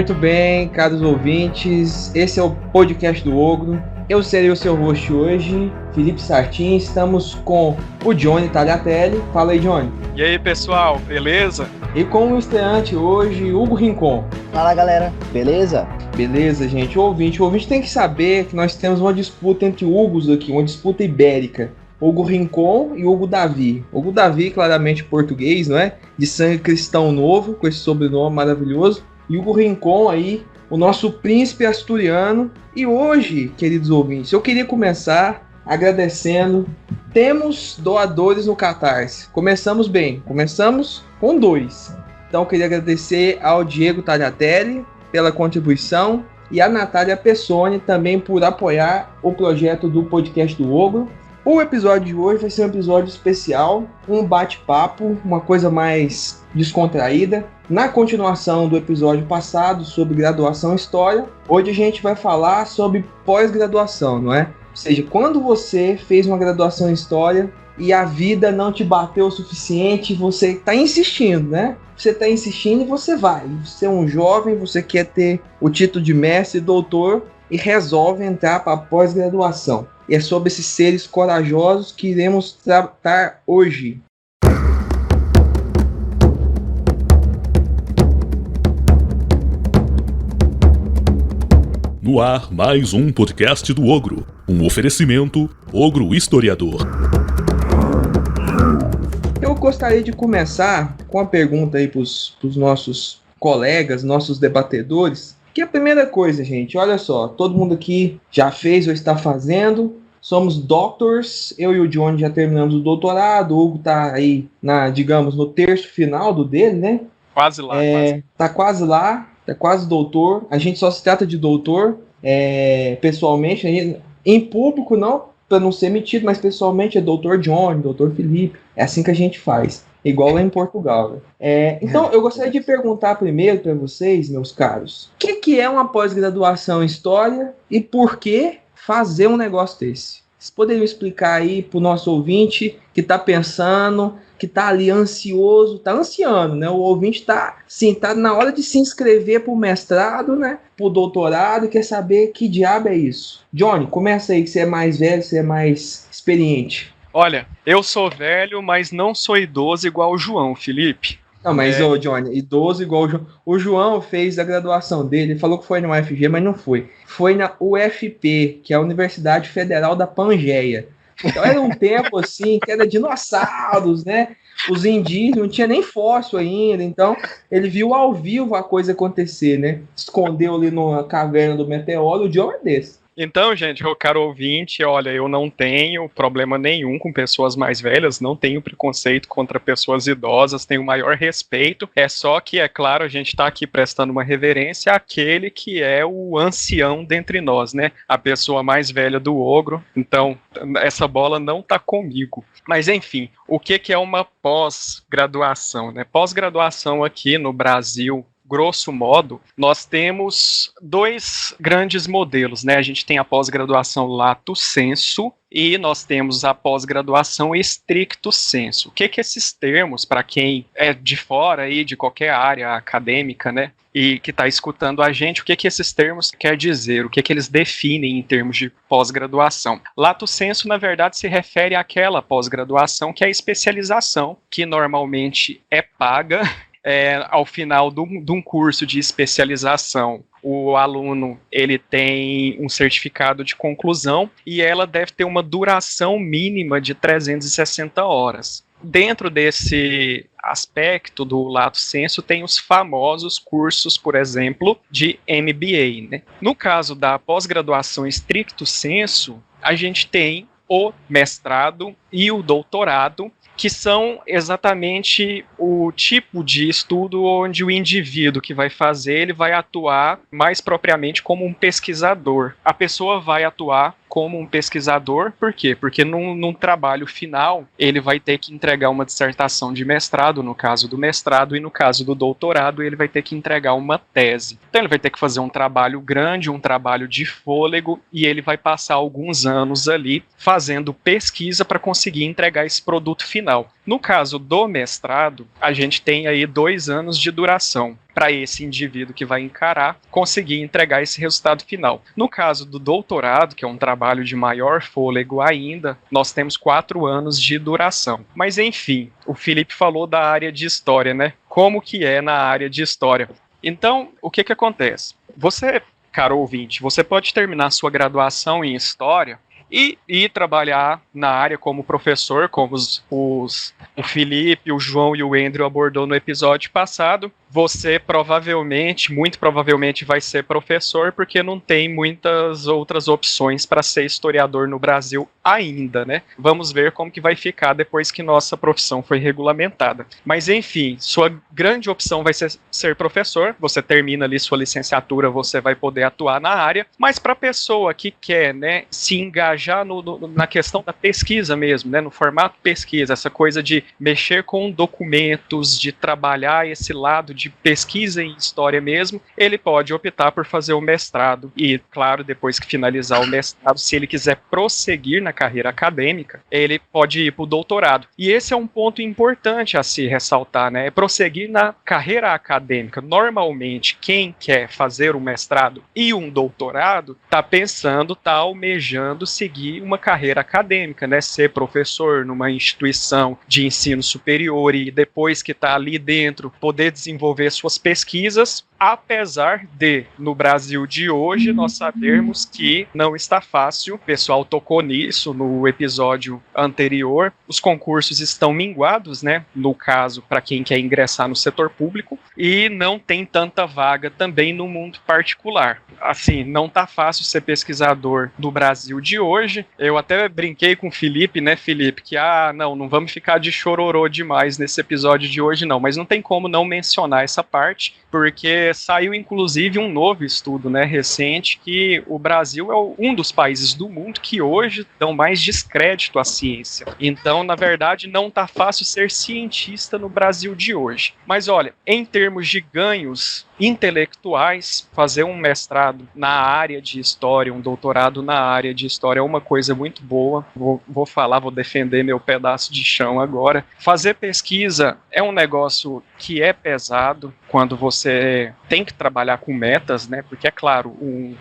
Muito bem, caros ouvintes, esse é o podcast do Ogro. Eu serei o seu host hoje, Felipe Sartin. Estamos com o Johnny Tagliatelli. Fala aí, Johnny. E aí, pessoal, beleza? E com o estreante hoje, Hugo Rincon. Fala, galera, beleza? Beleza, gente. O ouvinte tem que saber que nós temos uma disputa entre Hugos aqui, uma disputa ibérica. Hugo Rincon e Hugo Davi. Hugo Davi, claramente português, não é? De sangue cristão novo, com esse sobrenome maravilhoso. E Hugo Rincon aí, o nosso príncipe asturiano. E hoje, queridos ouvintes, eu queria começar agradecendo. Temos doadores no Catarse. Começamos bem, começamos com 2. Então eu queria agradecer ao Diego Tagliatelli pela contribuição e a Natália Pessoni também por apoiar o projeto do podcast do Ogro. O episódio de hoje vai ser um episódio especial, um bate-papo, uma coisa mais descontraída. Na continuação do episódio passado sobre graduação em História, hoje a gente vai falar sobre pós-graduação, não é? Ou seja, quando você fez uma graduação em História e a vida não te bateu o suficiente, você está insistindo, né? Você está insistindo e você vai. Você é um jovem, você quer ter o título de mestre e doutor e resolve entrar para a pós-graduação. E é sobre esses seres corajosos que iremos tratar hoje. No ar, mais um podcast do Ogro. Um oferecimento Ogro Historiador. Eu gostaria de começar com uma pergunta aí para os nossos colegas, nossos debatedores. Que a primeira coisa, gente, olha só, todo mundo aqui já fez ou está fazendo, somos doctors, eu e o John já terminamos o doutorado, o Hugo está aí, digamos, no terço final do dele, né? Quase lá, quase. Tá quase lá, tá quase doutor, a gente só se trata de doutor, pessoalmente, em público não, para não ser metido, mas pessoalmente é doutor John, doutor Felipe, é assim que a gente faz. Igual lá em Portugal. Então, eu gostaria de perguntar primeiro para vocês, meus caros, o que é uma pós-graduação em História e por que fazer um negócio desse? Vocês poderiam explicar aí para o nosso ouvinte que está pensando, que está ali ansioso, está ansiando, né? O ouvinte está na hora de se inscrever para o mestrado, né? Para o doutorado, e quer saber que diabo é isso. Johnny, começa aí, que você é mais velho, você é mais experiente. Olha, eu sou velho, mas não sou idoso igual o João, Felipe. Não, mas ô Johnny, idoso igual o João. O João fez a graduação dele, ele falou que foi na UFG, mas não foi. Foi na UFP, que é a Universidade Federal da Pangeia. Então era um tempo assim, que era dinossauros, né? Os indígenas não tinha nem fóssil ainda, então ele viu ao vivo a coisa acontecer, né? Escondeu ali numa caverna do meteoro, o John é desse. Então, gente, meu caro ouvinte, olha, eu não tenho problema nenhum com pessoas mais velhas, não tenho preconceito contra pessoas idosas, tenho o maior respeito, é só que, é claro, a gente está aqui prestando uma reverência àquele que é o ancião dentre nós, né? A pessoa mais velha do Ogro, então essa bola não está comigo. Mas, enfim, o que é uma pós-graduação, né? Pós-graduação aqui no Brasil, grosso modo, nós temos 2 grandes modelos, né? A gente tem a pós-graduação lato sensu e nós temos a pós-graduação stricto sensu. O que esses termos, para quem é de fora aí, de qualquer área acadêmica, né? E que está escutando a gente, o que esses termos quer dizer, o que eles definem em termos de pós-graduação. Lato sensu, na verdade, se refere àquela pós-graduação que é a especialização, que normalmente é paga. Ao final de um curso de especialização, o aluno ele tem um certificado de conclusão e ela deve ter uma duração mínima de 360 horas. Dentro desse aspecto do lato sensu tem os famosos cursos, por exemplo, de MBA, né? No caso da pós-graduação stricto sensu, a gente tem o mestrado e o doutorado, que são exatamente o tipo de estudo onde o indivíduo que vai fazer, ele vai atuar mais propriamente como um pesquisador. A pessoa vai atuar como um pesquisador, por quê? Porque num trabalho final, ele vai ter que entregar uma dissertação de mestrado, no caso do mestrado, e no caso do doutorado, ele vai ter que entregar uma tese. Então ele vai ter que fazer um trabalho grande, um trabalho de fôlego, e ele vai passar alguns anos ali fazendo pesquisa para conseguir entregar esse produto final. No caso do mestrado, a gente tem aí 2 anos de duração para esse indivíduo que vai encarar conseguir entregar esse resultado final. No caso do doutorado, que é um trabalho de maior fôlego ainda, nós temos 4 anos de duração. Mas enfim, o Felipe falou da área de história, né? Como que é na área de história? Então, o que acontece? Você, caro ouvinte, você pode terminar sua graduação em história e ir trabalhar na área como professor, como o Felipe, o João e o Andrew abordou no episódio passado. Você provavelmente, muito provavelmente, vai ser professor, porque não tem muitas outras opções para ser historiador no Brasil ainda, né? Vamos ver como que vai ficar depois que nossa profissão foi regulamentada. Mas, enfim, sua grande opção vai ser professor. Você termina ali sua licenciatura, você vai poder atuar na área. Mas para a pessoa que quer, né, se engajar na questão da pesquisa mesmo, né, no formato pesquisa, essa coisa de mexer com documentos, de trabalhar esse lado de pesquisa em história mesmo, ele pode optar por fazer o mestrado e, claro, depois que finalizar o mestrado, se ele quiser prosseguir na carreira acadêmica, ele pode ir para o doutorado. E esse é um ponto importante a se ressaltar, né? É prosseguir na carreira acadêmica. Normalmente, quem quer fazer um mestrado e um doutorado está pensando, está almejando seguir uma carreira acadêmica, né? Ser professor numa instituição de ensino superior e depois que está ali dentro, poder desenvolver suas pesquisas, apesar de, no Brasil de hoje, nós sabermos que não está fácil. O pessoal tocou nisso no episódio anterior. Os concursos estão minguados, né? No caso, para quem quer ingressar no setor público, e não tem tanta vaga também no mundo particular. Assim, não tá fácil ser pesquisador do Brasil de hoje. Eu até brinquei com o Felipe, né, Felipe, que não vamos ficar de chororô demais nesse episódio de hoje, não. Mas não tem como não mencionar essa parte, porque saiu inclusive um novo estudo, né, recente, que o Brasil é um dos países do mundo que hoje dão mais descrédito à ciência. Então, na verdade, não tá fácil ser cientista no Brasil de hoje. Mas olha, em termos de ganhos intelectuais, fazer um mestrado na área de história, um doutorado na área de história é uma coisa muito boa. Vou defender meu pedaço de chão agora. Fazer pesquisa é um negócio que é pesado quando você tem que trabalhar com metas, né? Porque, é claro,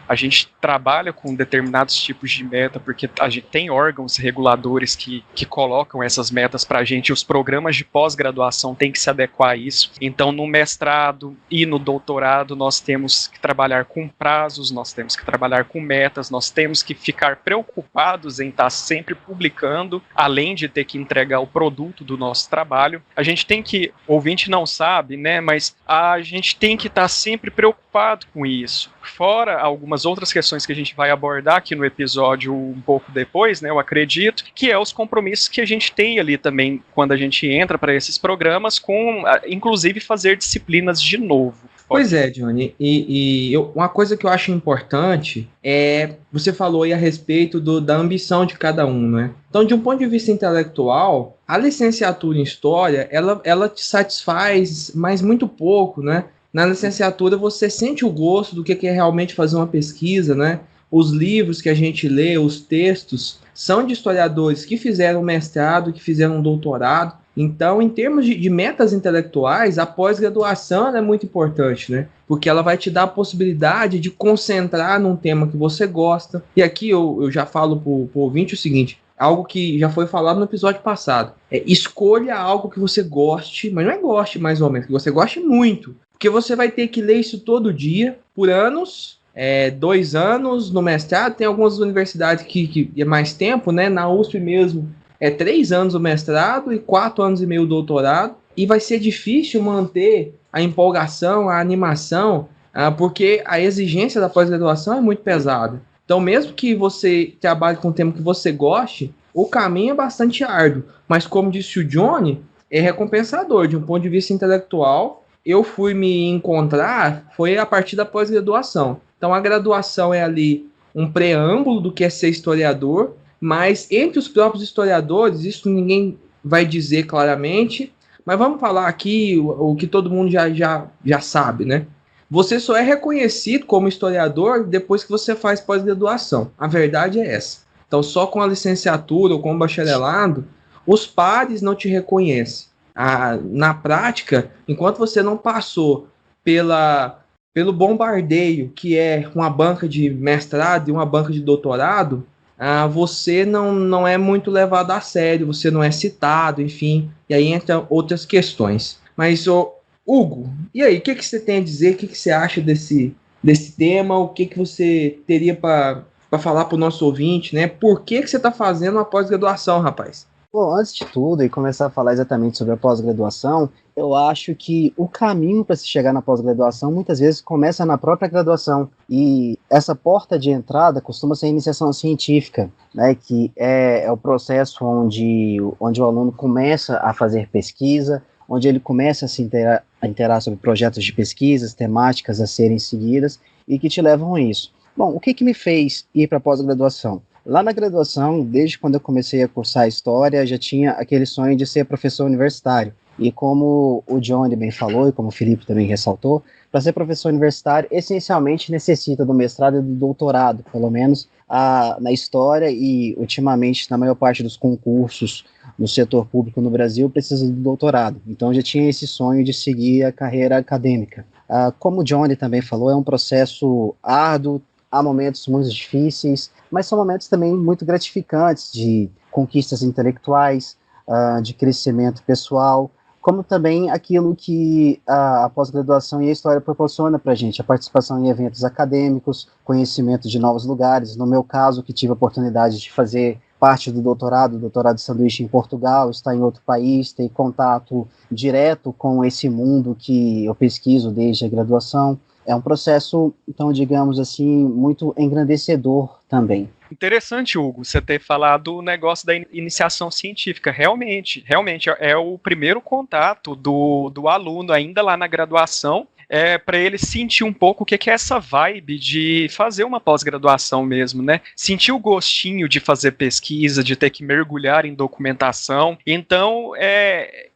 a gente trabalha com determinados tipos de meta, porque a gente tem órgãos reguladores que colocam essas metas para a gente, e os programas de pós-graduação têm que se adequar a isso. Então, no mestrado e no doutorado, nós temos que trabalhar com prazos, nós temos que trabalhar com metas, nós temos que ficar preocupados em estar sempre publicando, além de ter que entregar o produto do nosso trabalho. A gente tem que, o ouvinte não sabe, né, mas a gente tem que estar sempre preocupado com isso. Fora algumas outras questões que a gente vai abordar aqui no episódio um pouco depois, né, eu acredito, que é os compromissos que a gente tem ali também quando a gente entra para esses programas, com inclusive fazer disciplinas de novo. Pois é, Johnny, uma coisa que eu acho importante é, você falou aí a respeito da ambição de cada um, né? Então, de um ponto de vista intelectual, a licenciatura em História, ela te satisfaz, mas muito pouco, né? Na licenciatura você sente o gosto do que é realmente fazer uma pesquisa, né? Os livros que a gente lê, os textos, são de historiadores que fizeram mestrado, que fizeram doutorado. Então, em termos de metas intelectuais, a pós-graduação é muito importante, né? Porque ela vai te dar a possibilidade de concentrar num tema que você gosta. E aqui eu já falo para o ouvinte o seguinte, algo que já foi falado no episódio passado. Escolha algo que você goste, mas não é goste mais ou menos, que você goste muito. Porque você vai ter que ler isso todo dia, por anos, 2 anos no mestrado. Tem algumas universidades que é mais tempo, né? Na USP mesmo, 3 anos o mestrado e 4 anos e meio o doutorado. E vai ser difícil manter a empolgação, a animação, porque a exigência da pós-graduação é muito pesada. Então, mesmo que você trabalhe com um tema que você goste, o caminho é bastante árduo. Mas, como disse o Johnny, é recompensador. De um ponto de vista intelectual, eu fui me encontrar, foi a partir da pós-graduação. Então, a graduação é ali um preâmbulo do que é ser historiador, mas entre os próprios historiadores, isso ninguém vai dizer claramente, mas vamos falar aqui o que todo mundo já sabe, né? Você só é reconhecido como historiador depois que você faz pós-graduação. A verdade é essa. Então, só com a licenciatura ou com o bacharelado, os pares não te reconhecem. Na prática, enquanto você não passou pelo bombardeio, que é uma banca de mestrado e uma banca de doutorado, você não é muito levado a sério, você não é citado, enfim, e aí entram outras questões. Mas, Hugo, e aí, o que você tem a dizer, o que você acha desse tema, o que você teria para falar para o nosso ouvinte, né? Por que você está fazendo uma pós-graduação, rapaz? Bom, antes de tudo, e começar a falar exatamente sobre a pós-graduação, eu acho que o caminho para se chegar na pós-graduação muitas vezes começa na própria graduação. E essa porta de entrada costuma ser a iniciação científica, né, que é o processo onde o aluno começa a fazer pesquisa, onde ele começa a se inteirar sobre projetos de pesquisas, temáticas a serem seguidas e que te levam a isso. Bom, o que me fez ir para a pós-graduação? Lá na graduação, desde quando eu comecei a cursar História, já tinha aquele sonho de ser professor universitário. E como o Johnny bem falou, e como o Felipe também ressaltou, para ser professor universitário, essencialmente necessita do mestrado e do doutorado, pelo menos na História e, ultimamente, na maior parte dos concursos no setor público no Brasil, precisa do doutorado. Então, eu já tinha esse sonho de seguir a carreira acadêmica. Como o Johnny também falou, é um processo árduo, há momentos muito difíceis, mas são momentos também muito gratificantes de conquistas intelectuais, de crescimento pessoal, como também aquilo que a pós-graduação e a História proporciona para a gente, a participação em eventos acadêmicos, conhecimento de novos lugares. No meu caso, que tive a oportunidade de fazer parte do doutorado de sanduíche em Portugal, estar em outro país, ter contato direto com esse mundo que eu pesquiso desde a graduação. É um processo, então, digamos assim, muito engrandecedor também. Interessante, Hugo, você ter falado o negócio da iniciação científica. Realmente é o primeiro contato do aluno ainda lá na graduação, para ele sentir um pouco o que é essa vibe de fazer uma pós-graduação mesmo, né? Sentir o gostinho de fazer pesquisa, de ter que mergulhar em documentação. Então,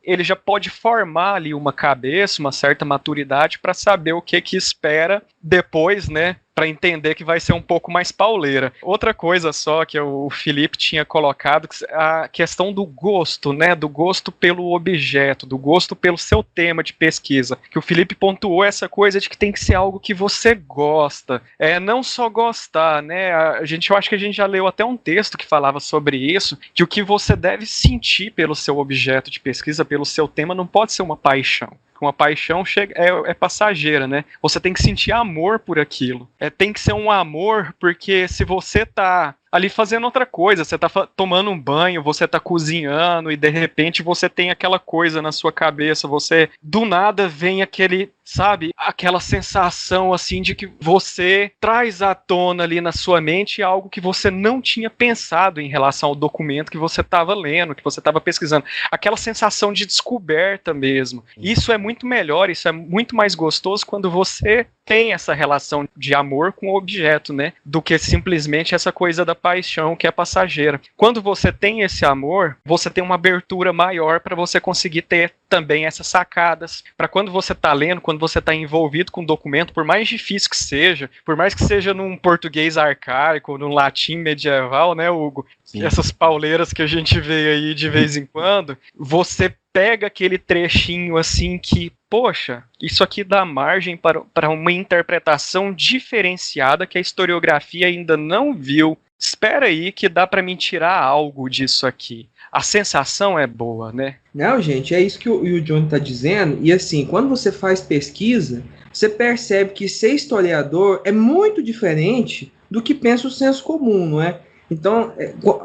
ele já pode formar ali uma cabeça, uma certa maturidade para saber o que espera depois, né? Para entender que vai ser um pouco mais pauleira. Outra coisa só que o Felipe tinha colocado, a questão do gosto, né? Do gosto pelo objeto, do gosto pelo seu tema de pesquisa. Que o Felipe pontuou essa coisa de que tem que ser algo que você gosta. Não só gostar, né? Eu acho que a gente já leu até um texto que falava sobre isso, que o que você deve sentir pelo seu objeto de pesquisa, pelo seu tema, não pode ser uma paixão. Uma paixão é passageira, né? Você tem que sentir amor por aquilo. Tem que ser um amor, porque se você tá ali fazendo outra coisa, você tá tomando um banho, você tá cozinhando e de repente você tem aquela coisa na sua cabeça, você do nada vem aquela sensação assim de que você traz à tona ali na sua mente algo que você não tinha pensado em relação ao documento que você estava lendo, que você estava pesquisando. Aquela sensação de descoberta mesmo. Isso é muito melhor, isso é muito mais gostoso quando você tem essa relação de amor com o objeto, né? Do que simplesmente essa coisa da paixão que é passageira. Quando você tem esse amor, você tem uma abertura maior para você conseguir ter também essas sacadas. Para quando você está lendo, quando você está envolvido com um documento, por mais difícil que seja, por mais que seja num português arcaico, num latim medieval, né, Hugo? Sim. Essas pauleiras que a gente vê aí de vez em quando, você pega aquele trechinho assim que, poxa, isso aqui dá margem para uma interpretação diferenciada que a historiografia ainda não viu. Espera aí que dá para me tirar algo disso aqui. A sensação é boa, né? Não, gente, é isso que o Johnny está dizendo. E assim, quando você faz pesquisa, você percebe que ser historiador é muito diferente do que pensa o senso comum, não é? Então,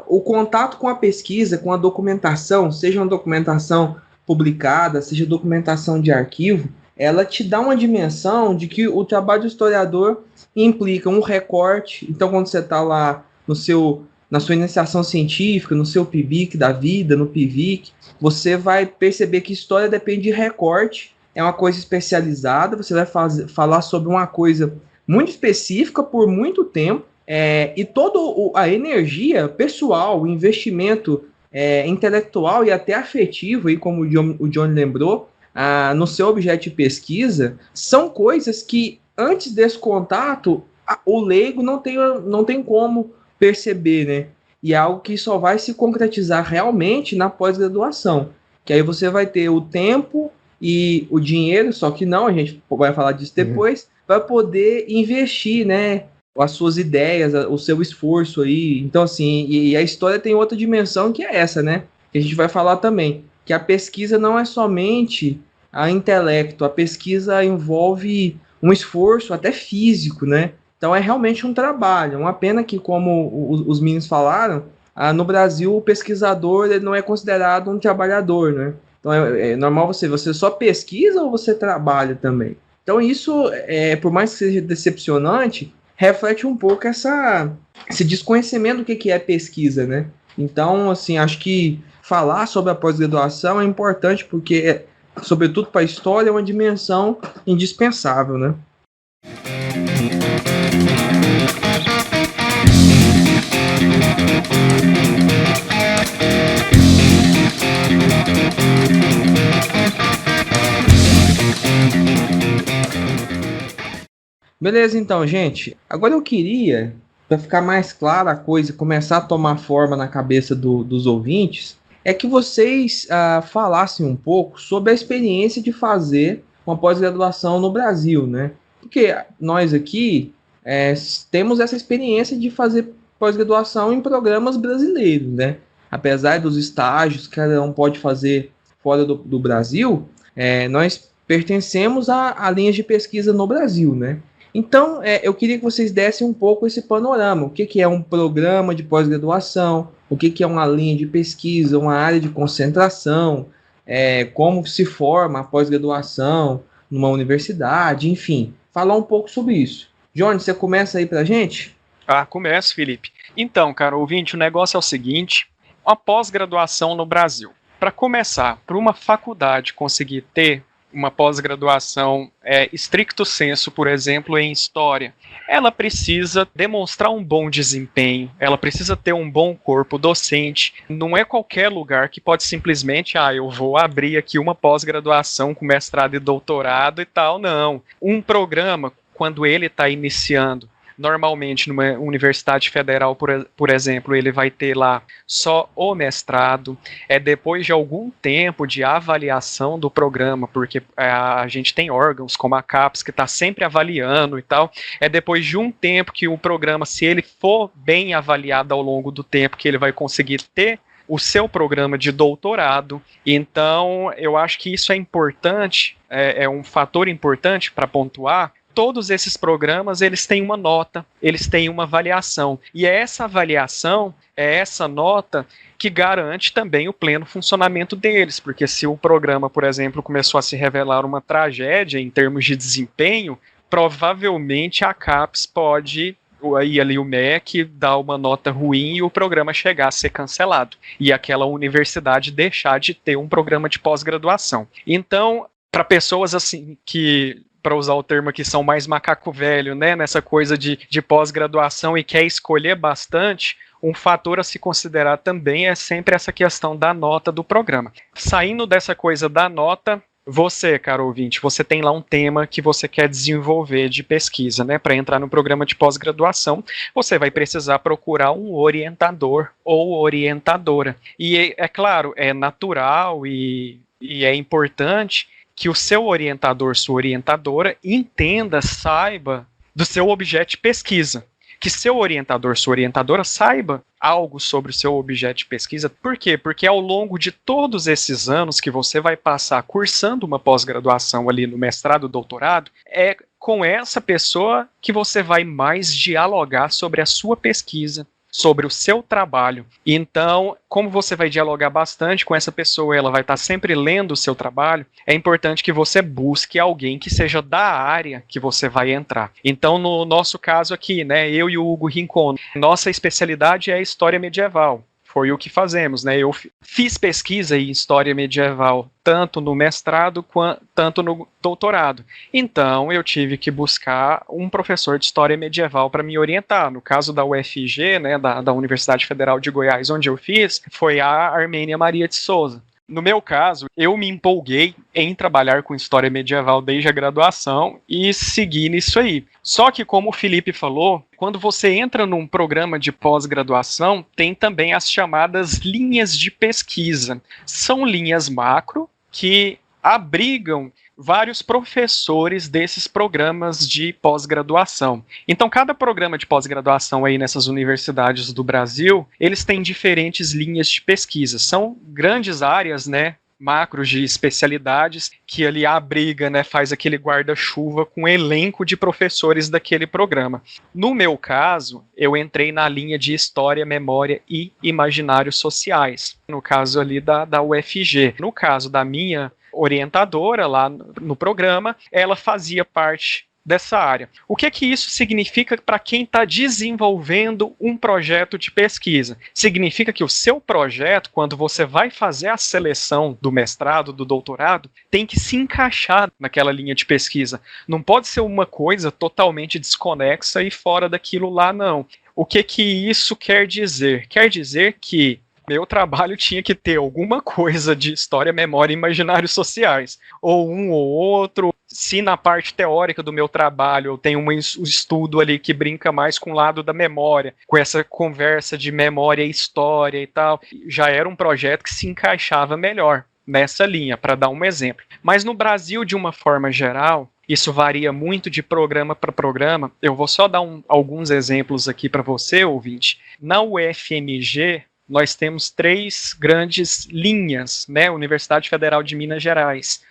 o contato com a pesquisa, com a documentação, seja uma documentação publicada, seja documentação de arquivo, ela te dá uma dimensão de que o trabalho do historiador implica um recorte. Então, quando você está lá na sua iniciação científica, no seu PIBIC da vida, no PIVIC, você vai perceber que história depende de recorte, é uma coisa especializada, você vai falar sobre uma coisa muito específica por muito tempo, e toda a energia pessoal, o investimento intelectual e até afetivo, aí, como o John lembrou, no seu objeto de pesquisa, são coisas que, antes desse contato, o leigo não tem como perceber, né? e é algo que só vai se concretizar realmente na pós-graduação, que aí você vai ter o tempo e o dinheiro, só que não, a gente vai falar disso depois, vai poder investir, né, as suas ideias, o seu esforço aí. Então, assim, e a história tem outra dimensão que é essa, né, que a gente vai falar também, que a pesquisa não é somente a intelecto, a pesquisa envolve um esforço até físico, né, então é realmente um trabalho. Uma pena que, como os meninos falaram, no Brasil o pesquisador ele não é considerado um trabalhador, né, então é normal você só pesquisa ou você trabalha também. Então isso, por mais que seja decepcionante, reflete um pouco esse desconhecimento do que é pesquisa, né? Então, assim, acho que falar sobre a pós-graduação é importante porque, sobretudo para a história, é uma dimensão indispensável, né? Beleza, então, gente. Agora eu queria, para ficar mais clara a coisa, começar a tomar forma na cabeça dos ouvintes, é que vocês falassem um pouco sobre a experiência de fazer uma pós-graduação no Brasil, né? Porque nós aqui temos essa experiência de fazer pós-graduação em programas brasileiros, né? Apesar dos estágios que cada um pode fazer fora do Brasil, nós pertencemos a linhas de pesquisa no Brasil, né? Então, eu queria que vocês dessem um pouco esse panorama. O que é um programa de pós-graduação, o que é uma linha de pesquisa, uma área de concentração, como se forma a pós-graduação numa universidade, enfim. Falar um pouco sobre isso. Johnny, você começa aí pra gente? Começo, Felipe. Então, cara, ouvinte, o negócio é o seguinte, uma pós-graduação no Brasil. Para começar, para uma faculdade conseguir ter uma pós-graduação stricto sensu, por exemplo, em História, ela precisa demonstrar um bom desempenho, ela precisa ter um bom corpo docente, não é qualquer lugar que pode simplesmente, eu vou abrir aqui uma pós-graduação com mestrado e doutorado e tal, não. Um programa, quando ele está iniciando, normalmente numa universidade federal, por exemplo, ele vai ter lá só o mestrado, depois de algum tempo de avaliação do programa, porque a gente tem órgãos como a CAPES que está sempre avaliando e tal, depois de um tempo que o programa, se ele for bem avaliado ao longo do tempo, que ele vai conseguir ter o seu programa de doutorado. Então, eu acho que isso é importante, é um fator importante para pontuar. Todos esses programas, eles têm uma nota, eles têm uma avaliação, e é essa avaliação, é essa nota que garante também o pleno funcionamento deles, porque se o programa, por exemplo, começou a se revelar uma tragédia em termos de desempenho, provavelmente a CAPES pode, aí ali o MEC, dar uma nota ruim e o programa chegar a ser cancelado, e aquela universidade deixar de ter um programa de pós-graduação. Então, para pessoas assim que, para usar o termo aqui, são mais macaco velho, né, nessa coisa de pós-graduação e quer escolher bastante, um fator a se considerar também é sempre essa questão da nota do programa. Saindo dessa coisa da nota, você, caro ouvinte, você tem lá um tema que você quer desenvolver de pesquisa, né, para entrar no programa de pós-graduação, você vai precisar procurar um orientador ou orientadora. E é claro, é natural e é importante que o seu orientador, sua orientadora, entenda, saiba do seu objeto de pesquisa. Que seu orientador, sua orientadora, saiba algo sobre o seu objeto de pesquisa. Por quê? Porque ao longo de todos esses anos que você vai passar cursando uma pós-graduação ali no mestrado, doutorado, é com essa pessoa que você vai mais dialogar sobre a sua pesquisa, sobre o seu trabalho. Então, como você vai dialogar bastante com essa pessoa, ela vai estar sempre lendo o seu trabalho, é importante que você busque alguém que seja da área que você vai entrar. Então, no nosso caso aqui, né, eu e o Hugo Rincon, nossa especialidade é História Medieval. Foi o que fazemos, né? Eu fiz pesquisa em História Medieval, tanto no mestrado quanto tanto no doutorado. Então, eu tive que buscar um professor de História Medieval para me orientar. No caso da UFG, né, da Universidade Federal de Goiás, onde eu fiz, foi a Armênia Maria de Souza. No meu caso, eu me empolguei em trabalhar com história medieval desde a graduação e segui nisso aí. Só que, como o Felipe falou, quando você entra num programa de pós-graduação, tem também as chamadas linhas de pesquisa. São linhas macro que abrigam vários professores desses programas de pós-graduação. Então, cada programa de pós-graduação aí nessas universidades do Brasil, eles têm diferentes linhas de pesquisa. São grandes áreas, né, macros de especialidades que ali abriga, né, faz aquele guarda-chuva com o elenco de professores daquele programa. No meu caso, eu entrei na linha de História, Memória e Imaginários Sociais, no caso ali da UFG. No caso da minha orientadora lá no programa, ela fazia parte dessa área. O que isso significa para quem está desenvolvendo um projeto de pesquisa? Significa que o seu projeto, quando você vai fazer a seleção do mestrado, do doutorado, tem que se encaixar naquela linha de pesquisa. Não pode ser uma coisa totalmente desconexa e fora daquilo lá, não. O que isso quer dizer? Quer dizer que meu trabalho tinha que ter alguma coisa de história, memória e imaginários sociais. Ou um ou outro. Se na parte teórica do meu trabalho eu tenho um estudo ali que brinca mais com o lado da memória, com essa conversa de memória e história e tal, já era um projeto que se encaixava melhor nessa linha, para dar um exemplo. Mas no Brasil, de uma forma geral, isso varia muito de programa para programa. Eu vou só dar alguns exemplos aqui para você, ouvinte. Na UFMG, nós temos 3 grandes linhas, né? Universidade Federal de Minas Gerais,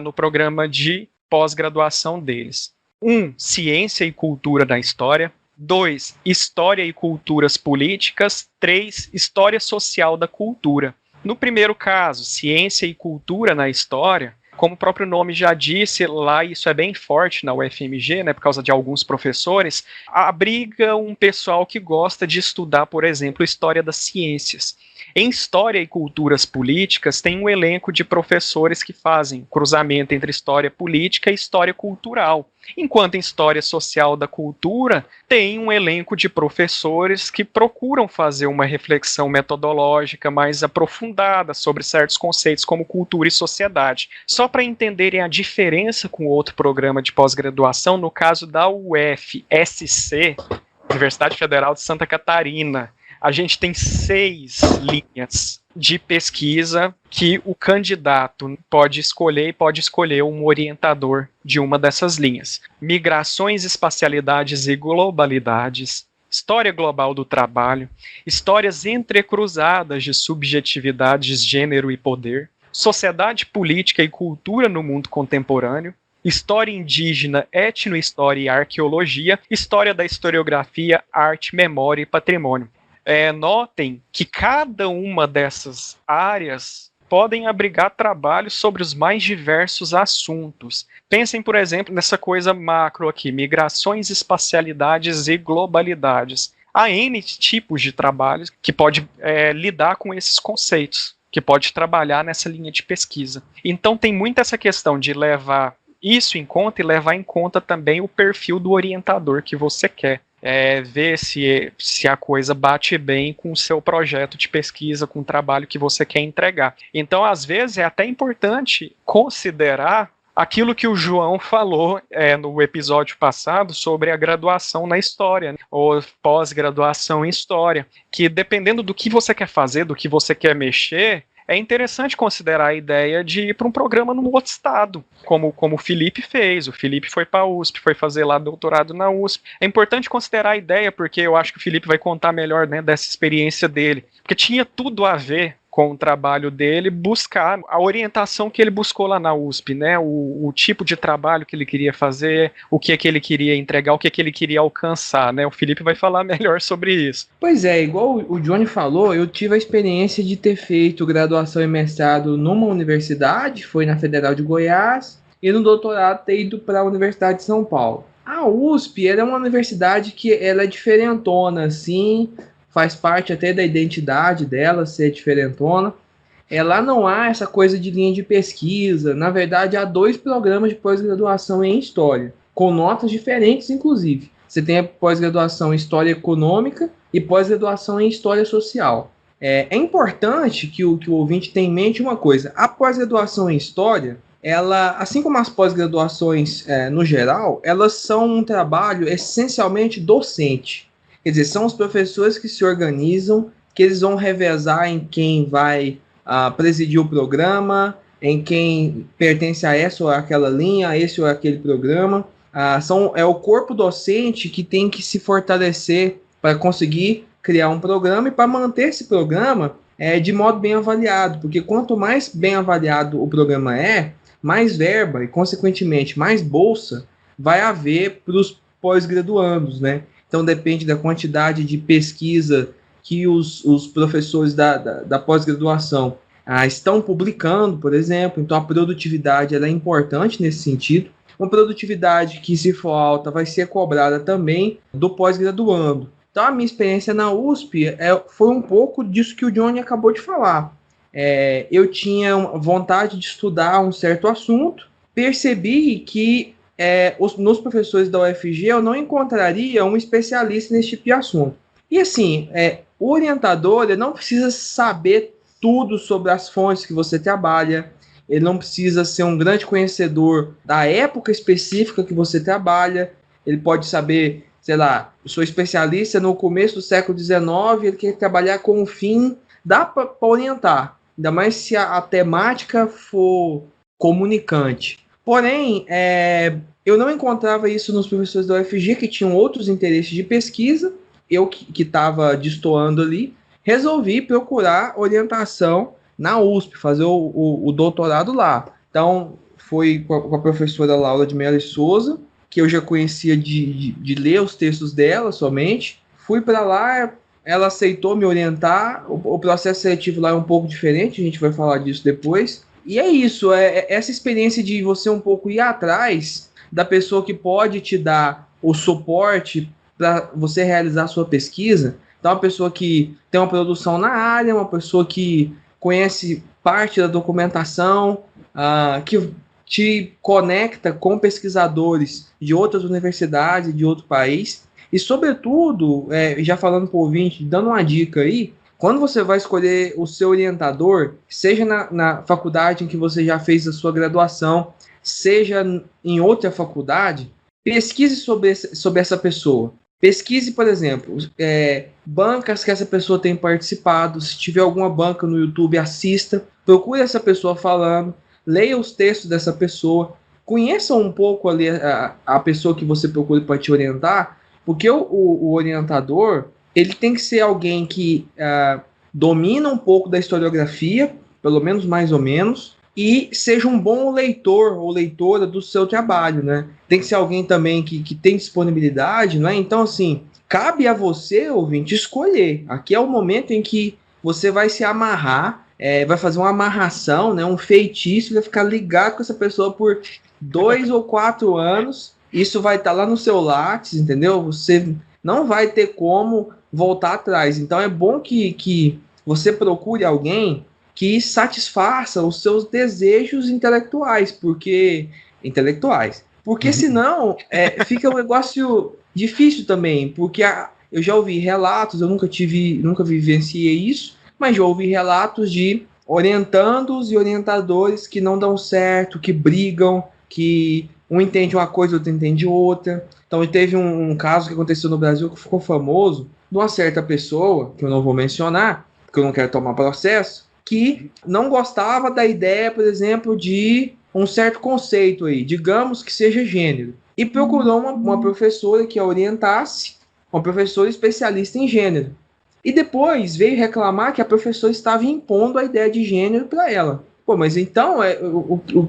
no programa de pós-graduação deles. 1, Ciência e Cultura da História. 2, História e Culturas Políticas. 3, História Social da Cultura. No primeiro caso, Ciência e Cultura na História, como o próprio nome já disse, lá isso é bem forte na UFMG, né, por causa de alguns professores, abriga um pessoal que gosta de estudar, por exemplo, história das ciências. Em História e Culturas Políticas, tem um elenco de professores que fazem cruzamento entre história política e história cultural. Enquanto em História Social da Cultura, tem um elenco de professores que procuram fazer uma reflexão metodológica mais aprofundada sobre certos conceitos como cultura e sociedade. Só para entenderem a diferença com outro programa de pós-graduação, no caso da UFSC, Universidade Federal de Santa Catarina, a gente tem 6 linhas de pesquisa que o candidato pode escolher um orientador de uma dessas linhas. Migrações, espacialidades e globalidades, História Global do Trabalho, Histórias Entrecruzadas de Subjetividades, Gênero e Poder, Sociedade, Política e Cultura no Mundo Contemporâneo, História Indígena, Etnohistória e Arqueologia, História da Historiografia, Arte, Memória e Patrimônio. Notem que cada uma dessas áreas podem abrigar trabalhos sobre os mais diversos assuntos. Pensem, por exemplo, nessa coisa macro aqui, migrações, espacialidades e globalidades. Há N tipos de trabalhos que pode lidar com esses conceitos, que pode trabalhar nessa linha de pesquisa. Então tem muito essa questão de levar isso em conta e levar em conta também o perfil do orientador que você quer. Ver se a coisa bate bem com o seu projeto de pesquisa, com o trabalho que você quer entregar. Então, às vezes, é até importante considerar aquilo que o João falou no episódio passado sobre a graduação na História, né, ou pós-graduação em História, que dependendo do que você quer fazer, do que você quer mexer, é interessante considerar a ideia de ir para um programa num outro estado, como o Felipe fez. O Felipe foi para a USP, foi fazer lá doutorado na USP. É importante considerar a ideia, porque eu acho que o Felipe vai contar melhor, né, dessa experiência dele. Porque tinha tudo a ver com o trabalho dele, buscar a orientação que ele buscou lá na USP, né? O tipo de trabalho que ele queria fazer, o que ele queria entregar, o que ele queria alcançar, né? O Felipe vai falar melhor sobre isso. Pois é, igual o Johnny falou, eu tive a experiência de ter feito graduação e mestrado numa universidade, foi na Federal de Goiás, e no doutorado ter ido para a Universidade de São Paulo. A USP era uma universidade que ela é diferentona, assim, faz parte até da identidade dela ser diferentona. Lá não há essa coisa de linha de pesquisa. Na verdade, há 2 programas de pós-graduação em História, com notas diferentes, inclusive. Você tem a pós-graduação em História Econômica e pós-graduação em História Social. É importante que o ouvinte tenha em mente uma coisa: a pós-graduação em História, ela, assim como as pós-graduações no geral, elas são um trabalho essencialmente docente. Quer dizer, são os professores que se organizam, que eles vão revezar em quem vai presidir o programa, em quem pertence a essa ou aquela linha, a esse ou aquele programa. É o corpo docente que tem que se fortalecer para conseguir criar um programa e para manter esse programa de modo bem avaliado, porque quanto mais bem avaliado o programa mais verba e, consequentemente, mais bolsa vai haver para os pós-graduandos, né? Então, depende da quantidade de pesquisa que os professores da pós-graduação estão publicando, por exemplo. Então, a produtividade ela é importante nesse sentido. Uma produtividade que, se for alta, vai ser cobrada também do pós-graduando. Então, a minha experiência na USP foi um pouco disso que o Johnny acabou de falar. Eu tinha vontade de estudar um certo assunto, percebi que nos professores da UFG eu não encontraria um especialista nesse tipo de assunto. E assim, o orientador ele não precisa saber tudo sobre as fontes que você trabalha, ele não precisa ser um grande conhecedor da época específica que você trabalha, ele pode saber, sei lá, eu sou especialista no começo do século XIX, ele quer trabalhar com o fim, dá para orientar, ainda mais se a temática for comunicante. Porém, eu não encontrava isso nos professores da UFG, que tinham outros interesses de pesquisa, eu que estava destoando ali, resolvi procurar orientação na USP, fazer o doutorado lá. Então, foi com a professora Laura de Mello Souza, que eu já conhecia de ler os textos dela somente. Fui para lá, ela aceitou me orientar. O processo seletivo lá é um pouco diferente, a gente vai falar disso depois. E é isso, essa experiência de você um pouco ir atrás da pessoa que pode te dar o suporte para você realizar a sua pesquisa. Então, uma pessoa que tem uma produção na área, uma pessoa que conhece parte da documentação, que te conecta com pesquisadores de outras universidades, de outro país. E, sobretudo, já falando para o ouvinte, dando uma dica aí, quando você vai escolher o seu orientador, seja na faculdade em que você já fez a sua graduação, seja em outra faculdade, pesquise sobre essa pessoa. Pesquise, por exemplo, bancas que essa pessoa tem participado. Se tiver alguma banca no YouTube, assista. Procure essa pessoa falando. Leia os textos dessa pessoa. Conheça um pouco ali a pessoa que você procura para te orientar, porque o orientador ele tem que ser alguém que domina um pouco da historiografia, pelo menos mais ou menos, e seja um bom leitor ou leitora do seu trabalho, né? Tem que ser alguém também que tem disponibilidade, né? Então, assim, cabe a você, ouvinte, escolher. Aqui é o momento em que você vai se amarrar, vai fazer uma amarração, né? Um feitiço, vai ficar ligado com essa pessoa por 2 ou 4 anos. Isso vai estar lá no seu Lattes, entendeu? Você não vai ter como voltar atrás. Então, é bom que você procure alguém que satisfaça os seus desejos intelectuais, porque senão fica um negócio difícil também, porque eu já ouvi relatos, eu nunca vivenciei isso, mas já ouvi relatos de orientandos e orientadores que não dão certo, que brigam, que um entende uma coisa, outro entende outra. Então, teve um caso que aconteceu no Brasil que ficou famoso, de uma certa pessoa, que eu não vou mencionar, porque eu não quero tomar processo, que não gostava da ideia, por exemplo, de um certo conceito aí, digamos que seja gênero, e procurou uma professora que a orientasse, uma professora especialista em gênero. E depois veio reclamar que a professora estava impondo a ideia de gênero para ela. Pô, mas então,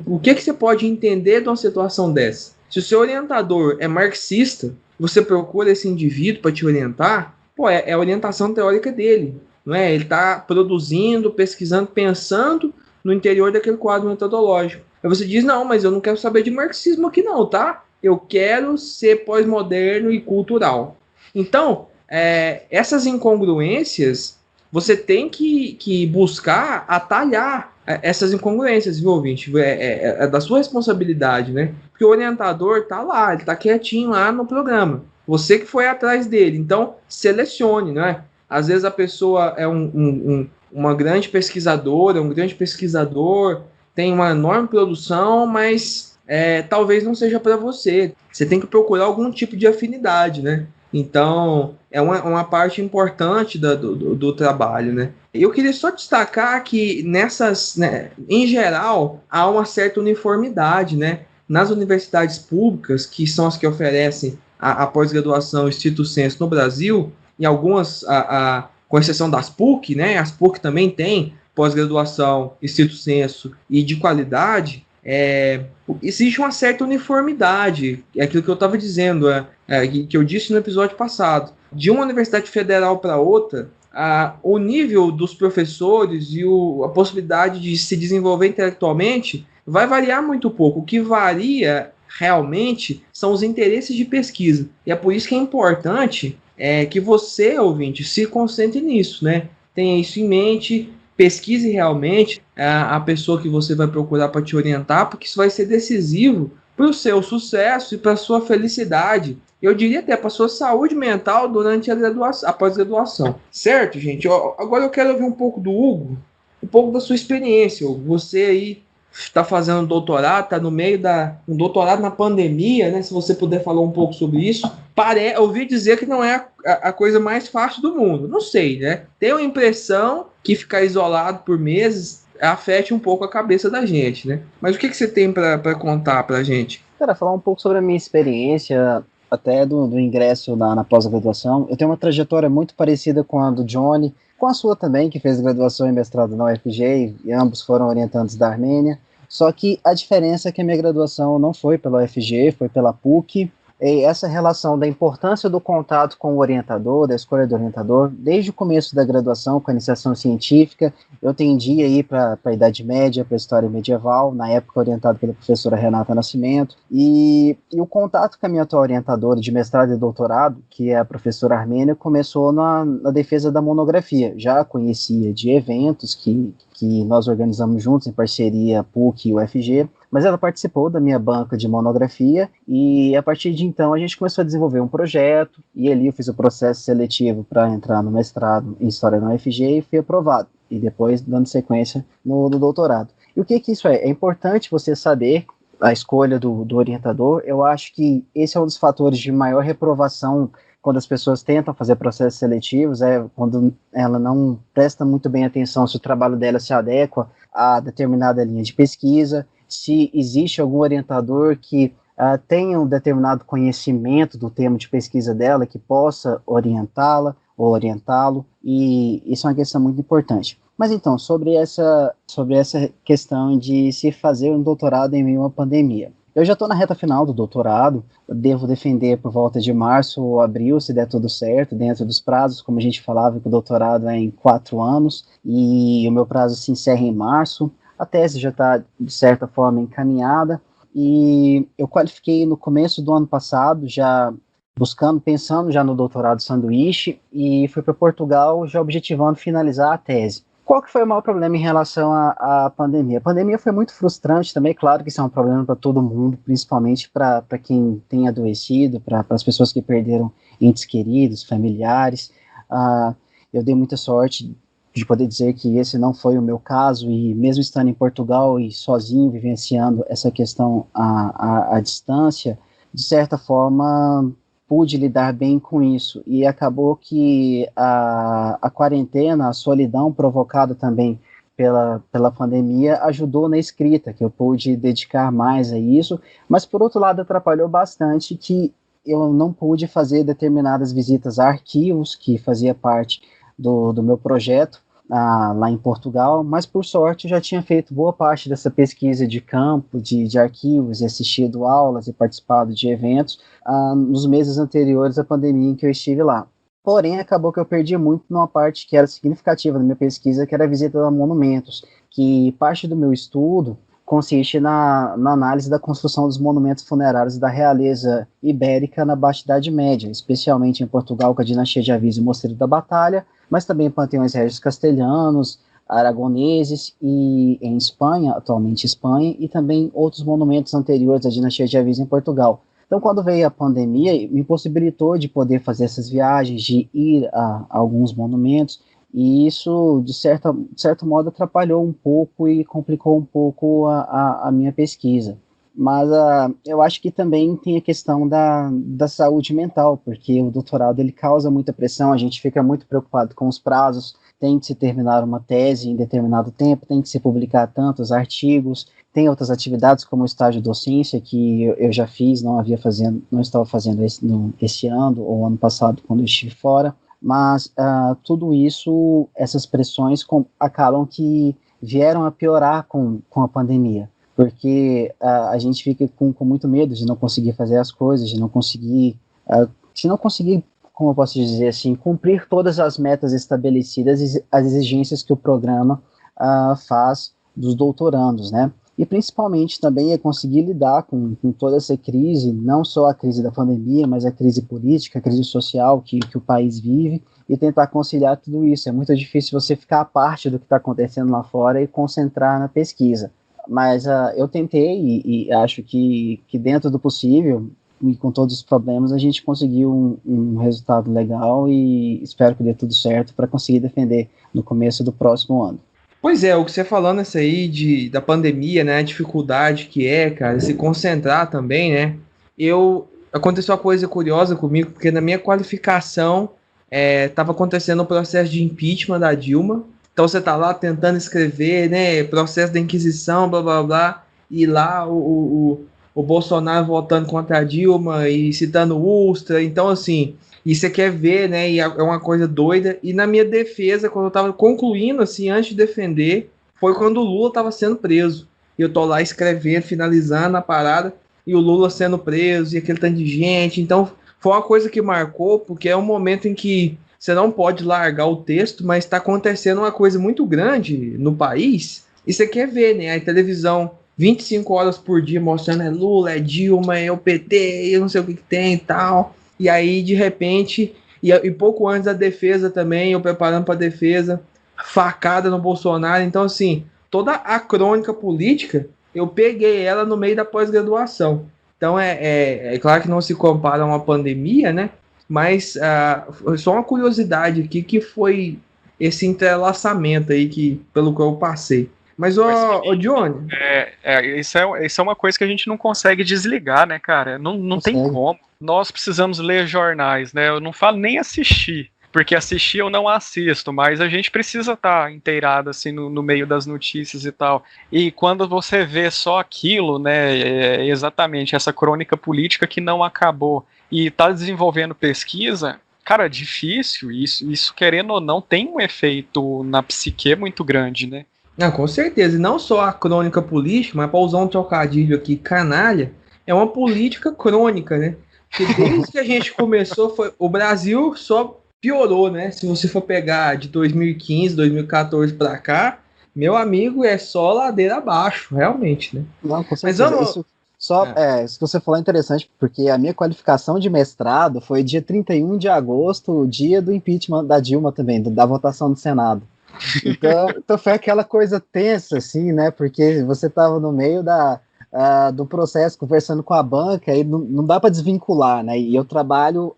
o que você pode entender de uma situação dessa? Se o seu orientador é marxista, você procura esse indivíduo para te orientar, pô, é a orientação teórica dele. Não é? Ele está produzindo, pesquisando, pensando no interior daquele quadro metodológico. Aí você diz, não, mas eu não quero saber de marxismo aqui não, tá? Eu quero ser pós-moderno e cultural. Então, essas incongruências, você tem que buscar atalhar essas incongruências, viu, ouvinte? É da sua responsabilidade, né? Porque o orientador tá lá, ele tá quietinho lá no programa. Você que foi atrás dele. Então, selecione, não é? Às vezes a pessoa é uma grande pesquisadora, um grande pesquisador, tem uma enorme produção, mas talvez não seja para você. Você tem que procurar algum tipo de afinidade, né? Então, é uma parte importante do trabalho, né? Eu queria só destacar que né, em geral, há uma certa uniformidade, né? Nas universidades públicas, que são as que oferecem a pós-graduação estrito sensu no Brasil, em algumas, com exceção das PUC, né? As PUC também têm pós-graduação estrito sensu e de qualidade. Existe uma certa uniformidade, é aquilo que eu estava dizendo, que eu disse no episódio passado. De uma universidade federal para outra, o nível dos professores e a possibilidade de se desenvolver intelectualmente vai variar muito pouco. O que varia realmente são os interesses de pesquisa. E é por isso que é importante que você, ouvinte, se concentre nisso, né? Tenha isso em mente, pesquise realmente a pessoa que você vai procurar para te orientar, porque isso vai ser decisivo para o seu sucesso e para a sua felicidade. Eu diria até para a sua saúde mental durante a pós-graduação. Certo, gente? Agora eu quero ouvir um pouco do Hugo, um pouco da sua experiência. Você aí está fazendo doutorado, está no meio um doutorado na pandemia, né? Se você puder falar um pouco sobre isso. Ouvi dizer que não é a coisa mais fácil do mundo. Não sei, né? Tenho a impressão que ficar isolado por meses afete um pouco a cabeça da gente, né? Mas o que você tem para contar para a gente? Cara, falar um pouco sobre a minha experiência, até do ingresso na pós-graduação. Eu tenho uma trajetória muito parecida com a do Johnny, com a sua também, que fez graduação e mestrado na UFG, e ambos foram orientandos da Armênia. Só que a diferença é que a minha graduação não foi pela UFG, foi pela PUC. E essa relação da importância do contato com o orientador, da escolha do orientador, desde o começo da graduação, com a iniciação científica, eu tendi aí para a Idade Média, para a História Medieval, na época orientado pela professora Renata Nascimento, e o contato com a minha atual orientadora de mestrado e doutorado, que é a professora Armênia, começou na defesa da monografia. Já conhecia de eventos que nós organizamos juntos em parceria PUC e UFG, mas ela participou da minha banca de monografia e a partir de então a gente começou a desenvolver um projeto e ali eu fiz o processo seletivo para entrar no mestrado em História na UFG e fui aprovado, e depois dando sequência no doutorado. E o que isso é? É importante você saber a escolha do orientador. Eu acho que esse é um dos fatores de maior reprovação quando as pessoas tentam fazer processos seletivos, quando ela não presta muito bem atenção se o trabalho dela se adequa a determinada linha de pesquisa, se existe algum orientador que tenha um determinado conhecimento do tema de pesquisa dela, que possa orientá-la ou orientá-lo, e isso é uma questão muito importante. Mas então, sobre essa questão de se fazer um doutorado em meio a uma pandemia. Eu já estou na reta final do doutorado, devo defender por volta de março ou abril, se der tudo certo, dentro dos prazos, como a gente falava que o doutorado é em 4 anos, e o meu prazo se encerra em março. A tese já está, de certa forma, encaminhada, e eu qualifiquei no começo do ano passado, já pensando já no doutorado sanduíche, e fui para Portugal já objetivando finalizar a tese. Qual que foi o maior problema em relação à pandemia? A pandemia foi muito frustrante também, claro que isso é um problema para todo mundo, principalmente para quem tem adoecido, para as pessoas que perderam entes queridos, familiares. Eu dei muita sorte de poder dizer que esse não foi o meu caso, e mesmo estando em Portugal e sozinho, vivenciando essa questão à distância, de certa forma pude lidar bem com isso, e acabou que a quarentena, a solidão provocada também pela pandemia ajudou na escrita, que eu pude dedicar mais a isso, mas por outro lado atrapalhou bastante que eu não pude fazer determinadas visitas a arquivos, que fazia parte do meu projeto, lá em Portugal, mas por sorte eu já tinha feito boa parte dessa pesquisa de campo, de arquivos, e assistido aulas e participado de eventos nos meses anteriores à pandemia em que eu estive lá. Porém, acabou que eu perdi muito numa parte que era significativa da minha pesquisa, que era a visita a monumentos, que parte do meu estudo consiste na análise da construção dos monumentos funerários da realeza ibérica na Baixa Idade Média, especialmente em Portugal com a dinastia de Aviso e Mosteiro da Batalha, mas também panteões régios castelhanos, aragoneses, e em Espanha, atualmente Espanha, e também outros monumentos anteriores à dinastia de Aviso em Portugal. Então, quando veio a pandemia, me possibilitou de poder fazer essas viagens, de ir a alguns monumentos, e isso, de certo modo, atrapalhou um pouco e complicou um pouco a minha pesquisa. Mas eu acho que também tem a questão da saúde mental, porque o doutorado ele causa muita pressão, a gente fica muito preocupado com os prazos, tem de se terminar uma tese em determinado tempo, tem de se publicar tantos artigos, tem outras atividades como o estágio docência que eu já fiz, não estava fazendo esse ano ou ano passado quando eu estive fora, mas tudo isso, essas pressões acabam que vieram a piorar com a pandemia, porque a gente fica com muito medo de não conseguir fazer as coisas, de não conseguir, como eu posso dizer assim, cumprir todas as metas estabelecidas, as exigências que o programa faz dos doutorandos, né? E principalmente também é conseguir lidar com toda essa crise, não só a crise da pandemia, mas a crise política, a crise social que o país vive, e tentar conciliar tudo isso. É muito difícil você ficar à parte do que está acontecendo lá fora e concentrar na pesquisa. Mas eu tentei e acho que dentro do possível, e com todos os problemas, a gente conseguiu um resultado legal e espero que dê tudo certo para conseguir defender no começo do próximo ano. Pois é, o que você falando isso aí da pandemia, né, a dificuldade que cara, se concentrar também, né, aconteceu uma coisa curiosa comigo, porque na minha qualificação estava acontecendo o processo de impeachment da Dilma, então você tá lá tentando escrever, né, processo da Inquisição, blá, blá, blá, e lá o Bolsonaro votando contra a Dilma e citando Ustra, então assim... E você quer ver, né? E é uma coisa doida. E na minha defesa, quando eu tava concluindo, assim, antes de defender, foi quando o Lula tava sendo preso. E eu tô lá escrevendo, finalizando a parada, e o Lula sendo preso, e aquele tanto de gente. Então, foi uma coisa que marcou, porque é um momento em que você não pode largar o texto, mas está acontecendo uma coisa muito grande no país. E você quer ver, né? A televisão 25 horas por dia mostrando é Lula, é Dilma, é o PT, eu não sei o que tem e tal. E aí, de repente, e pouco antes da defesa também, eu preparando para a defesa, facada no Bolsonaro. Então, assim, toda a crônica política, eu peguei ela no meio da pós-graduação. Então, é claro que não se compara a uma pandemia, né? Mas só uma curiosidade aqui, que foi esse entrelaçamento aí, pelo que eu passei. Mas, ô Johnny... Isso é uma coisa que a gente não consegue desligar, né, cara? Não tem como. Nós precisamos ler jornais, né? Eu não falo nem assistir, porque assistir eu não assisto, mas a gente precisa estar inteirado, assim, no meio das notícias e tal. E quando você vê só aquilo, né, exatamente, essa crônica política que não acabou e está desenvolvendo pesquisa... Cara, é difícil. Isso, querendo ou não, tem um efeito na psique muito grande, né? Não, com certeza. E não só a crônica política, mas para usar um trocadilho aqui, canalha, é uma política crônica, né? Porque desde que a gente começou, o Brasil só piorou, né? Se você for pegar de 2015, 2014 para cá, meu amigo, é só ladeira abaixo, realmente, né? Não, com certeza. Mas isso que você falou é interessante, porque a minha qualificação de mestrado foi dia 31 de agosto, o dia do impeachment da Dilma também, da votação do Senado. Então foi aquela coisa tensa, assim, né? Porque você estava no meio do processo, conversando com a banca, e não dá para desvincular, né? E eu trabalho,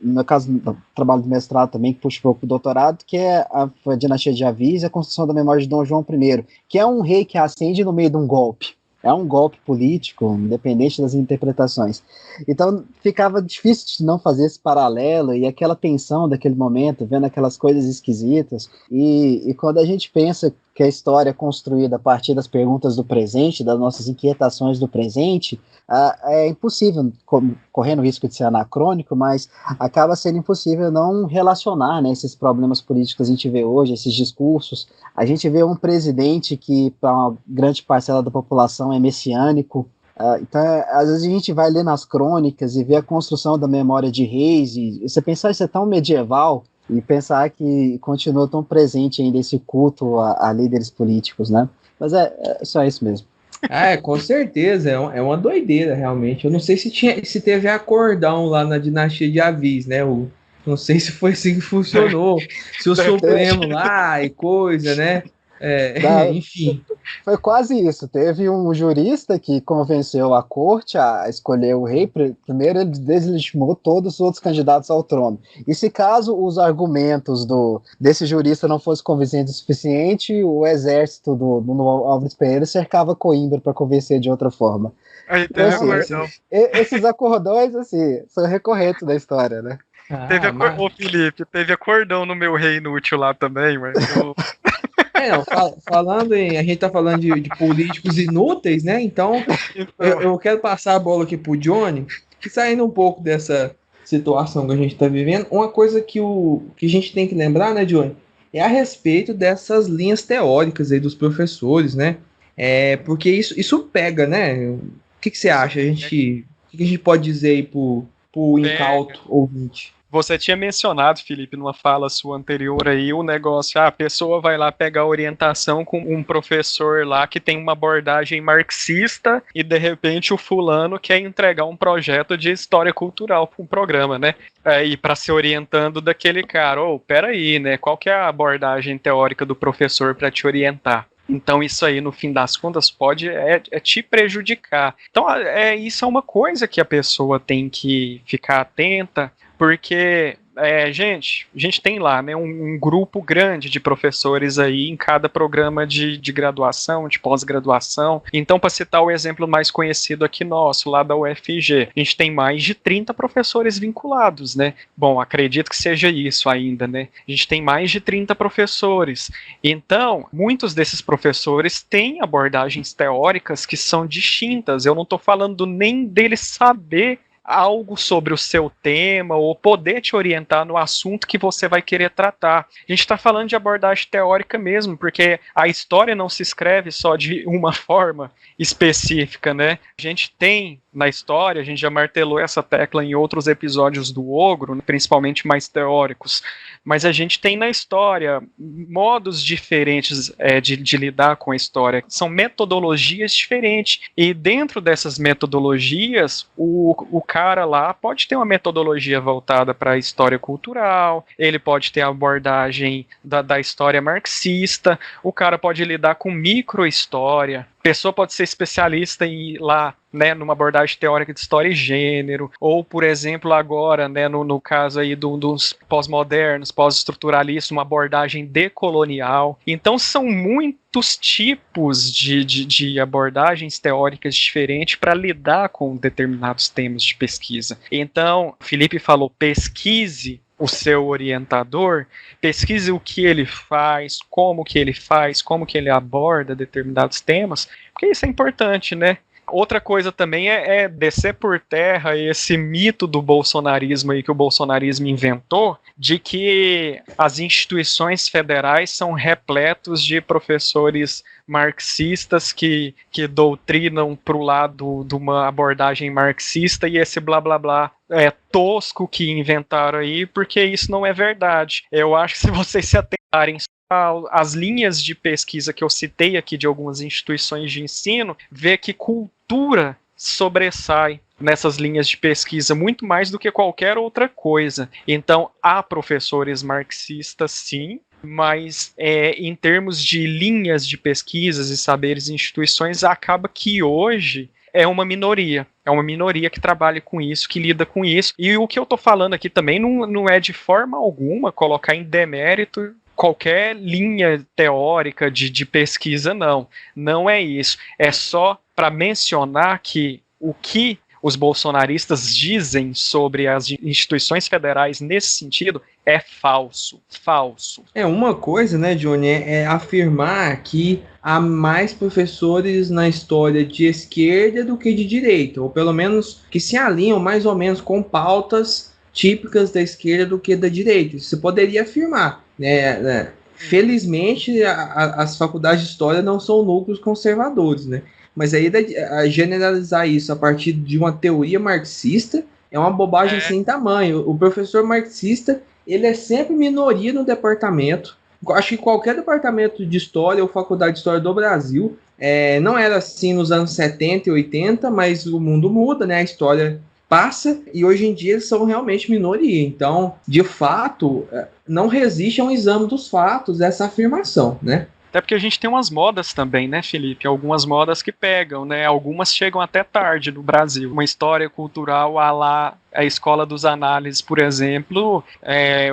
no meu caso, trabalho do mestrado também, que puxa para o doutorado, que é a dinastia de Avis e a construção da memória de Dom João I, que é um rei que ascende no meio de um golpe. É um golpe político, independente das interpretações. Então, ficava difícil de não fazer esse paralelo e aquela tensão daquele momento, vendo aquelas coisas esquisitas. E quando a gente pensa que a história é construída a partir das perguntas do presente, das nossas inquietações do presente, é impossível, correndo o risco de ser anacrônico, mas acaba sendo impossível não relacionar, né, esses problemas políticos que a gente vê hoje, esses discursos. A gente vê um presidente que, para uma grande parcela da população, é messiânico. Então, às vezes a gente vai ler nas crônicas e ver a construção da memória de reis, e você pensar isso é tão medieval, e pensar que continua tão presente ainda esse culto a líderes políticos, né? Mas é só isso mesmo. Com certeza, é uma doideira, realmente. Eu não sei se teve acordão lá na dinastia de Avis, né? Não sei se foi assim que funcionou, se o Supremo lá e coisa, né? Enfim. Foi quase isso. Teve um jurista que convenceu a corte a escolher o rei. Primeiro, ele deslegitimou todos os outros candidatos ao trono. E se caso os argumentos desse jurista não fossem convincentes o suficiente, o exército do Álvares Pereira cercava Coimbra para convencer de outra forma. Aí Então, teve assim, esses acordões assim, são recorrentes da história, né? Ô Felipe, teve acordão no meu rei inútil lá também, mas falando em. A gente tá falando de políticos inúteis, né? Então, eu quero passar a bola aqui pro Johnny, que saindo um pouco dessa situação que a gente tá vivendo, uma coisa que a gente tem que lembrar, né, Johnny, é a respeito dessas linhas teóricas aí dos professores, né? Porque isso pega, né? O que você acha? O que a gente pode dizer aí pro incauto ouvinte? Você tinha mencionado, Felipe, numa fala sua anterior aí, o negócio, a pessoa vai lá pegar orientação com um professor lá que tem uma abordagem marxista e de repente o fulano quer entregar um projeto de história cultural para um programa, né? E para se orientando daquele cara, peraí, né? Qual que é a abordagem teórica do professor para te orientar? Então isso aí, no fim das contas, pode te prejudicar. Então isso é uma coisa que a pessoa tem que ficar atenta, porque, a gente tem lá, né, um grupo grande de professores aí em cada programa de graduação, de pós-graduação. Então, para citar o exemplo mais conhecido aqui nosso, lá da UFG, a gente tem mais de 30 professores vinculados, né? Bom, acredito que seja isso ainda, né? A gente tem mais de 30 professores. Então, muitos desses professores têm abordagens teóricas que são distintas. Eu não estou falando nem deles saber algo sobre o seu tema ou poder te orientar no assunto que você vai querer tratar. A gente está falando de abordagem teórica mesmo, porque a história não se escreve só de uma forma específica, né? A gente tem na história, a gente já martelou essa tecla em outros episódios do Ogro, né, principalmente mais teóricos, mas a gente tem na história modos diferentes de lidar com a história, são metodologias diferentes, e dentro dessas metodologias, o cara lá pode ter uma metodologia voltada para a história cultural, ele pode ter a abordagem da história marxista, o cara pode lidar com microhistória, a pessoa pode ser especialista lá, né, numa abordagem teórica de história e gênero, ou, por exemplo, agora, né, no caso aí dos pós-modernos, pós-estruturalistas, uma abordagem decolonial. Então, são muitos tipos de abordagens teóricas diferentes para lidar com determinados temas de pesquisa. Então, Felipe falou, pesquise o seu orientador, pesquise o que ele faz, como que ele aborda determinados temas, porque isso é importante, né? Outra coisa também é descer por terra esse mito do bolsonarismo aí que o bolsonarismo inventou, de que as instituições federais são repletos de professores marxistas que doutrinam para o lado de uma abordagem marxista, e esse blá blá blá tosco que inventaram aí, porque isso não é verdade. Eu acho que se vocês se atentarem as linhas de pesquisa que eu citei aqui de algumas instituições de ensino, vê que cultura sobressai nessas linhas de pesquisa muito mais do que qualquer outra coisa. Então, há professores marxistas, sim, mas em termos de linhas de pesquisas e saberes e instituições, acaba que hoje é uma minoria que trabalha com isso, que lida com isso. E o que eu estou falando aqui também não é de forma alguma colocar em demérito qualquer linha teórica de pesquisa, não é isso. É só para mencionar que o que os bolsonaristas dizem sobre as instituições federais nesse sentido é falso. Uma coisa, né, Johnny, é afirmar que há mais professores na história de esquerda do que de direita, ou pelo menos que se alinham mais ou menos com pautas típicas da esquerda do que da direita. Isso você poderia afirmar, né? Felizmente, as faculdades de história não são núcleos conservadores, né? Mas aí generalizar isso a partir de uma teoria marxista é uma bobagem sem tamanho. O professor marxista, ele é sempre minoria no departamento. Acho que qualquer departamento de história ou faculdade de história do Brasil, não era assim nos anos 70 e 80, mas o mundo muda, né? A história passa e hoje em dia eles são realmente minoria. Então, de fato, não resiste a um exame dos fatos essa afirmação, né? Até porque a gente tem umas modas também, né, Felipe? Algumas modas que pegam, né? Algumas chegam até tarde no Brasil. Uma história cultural à la a Escola dos Análises, por exemplo,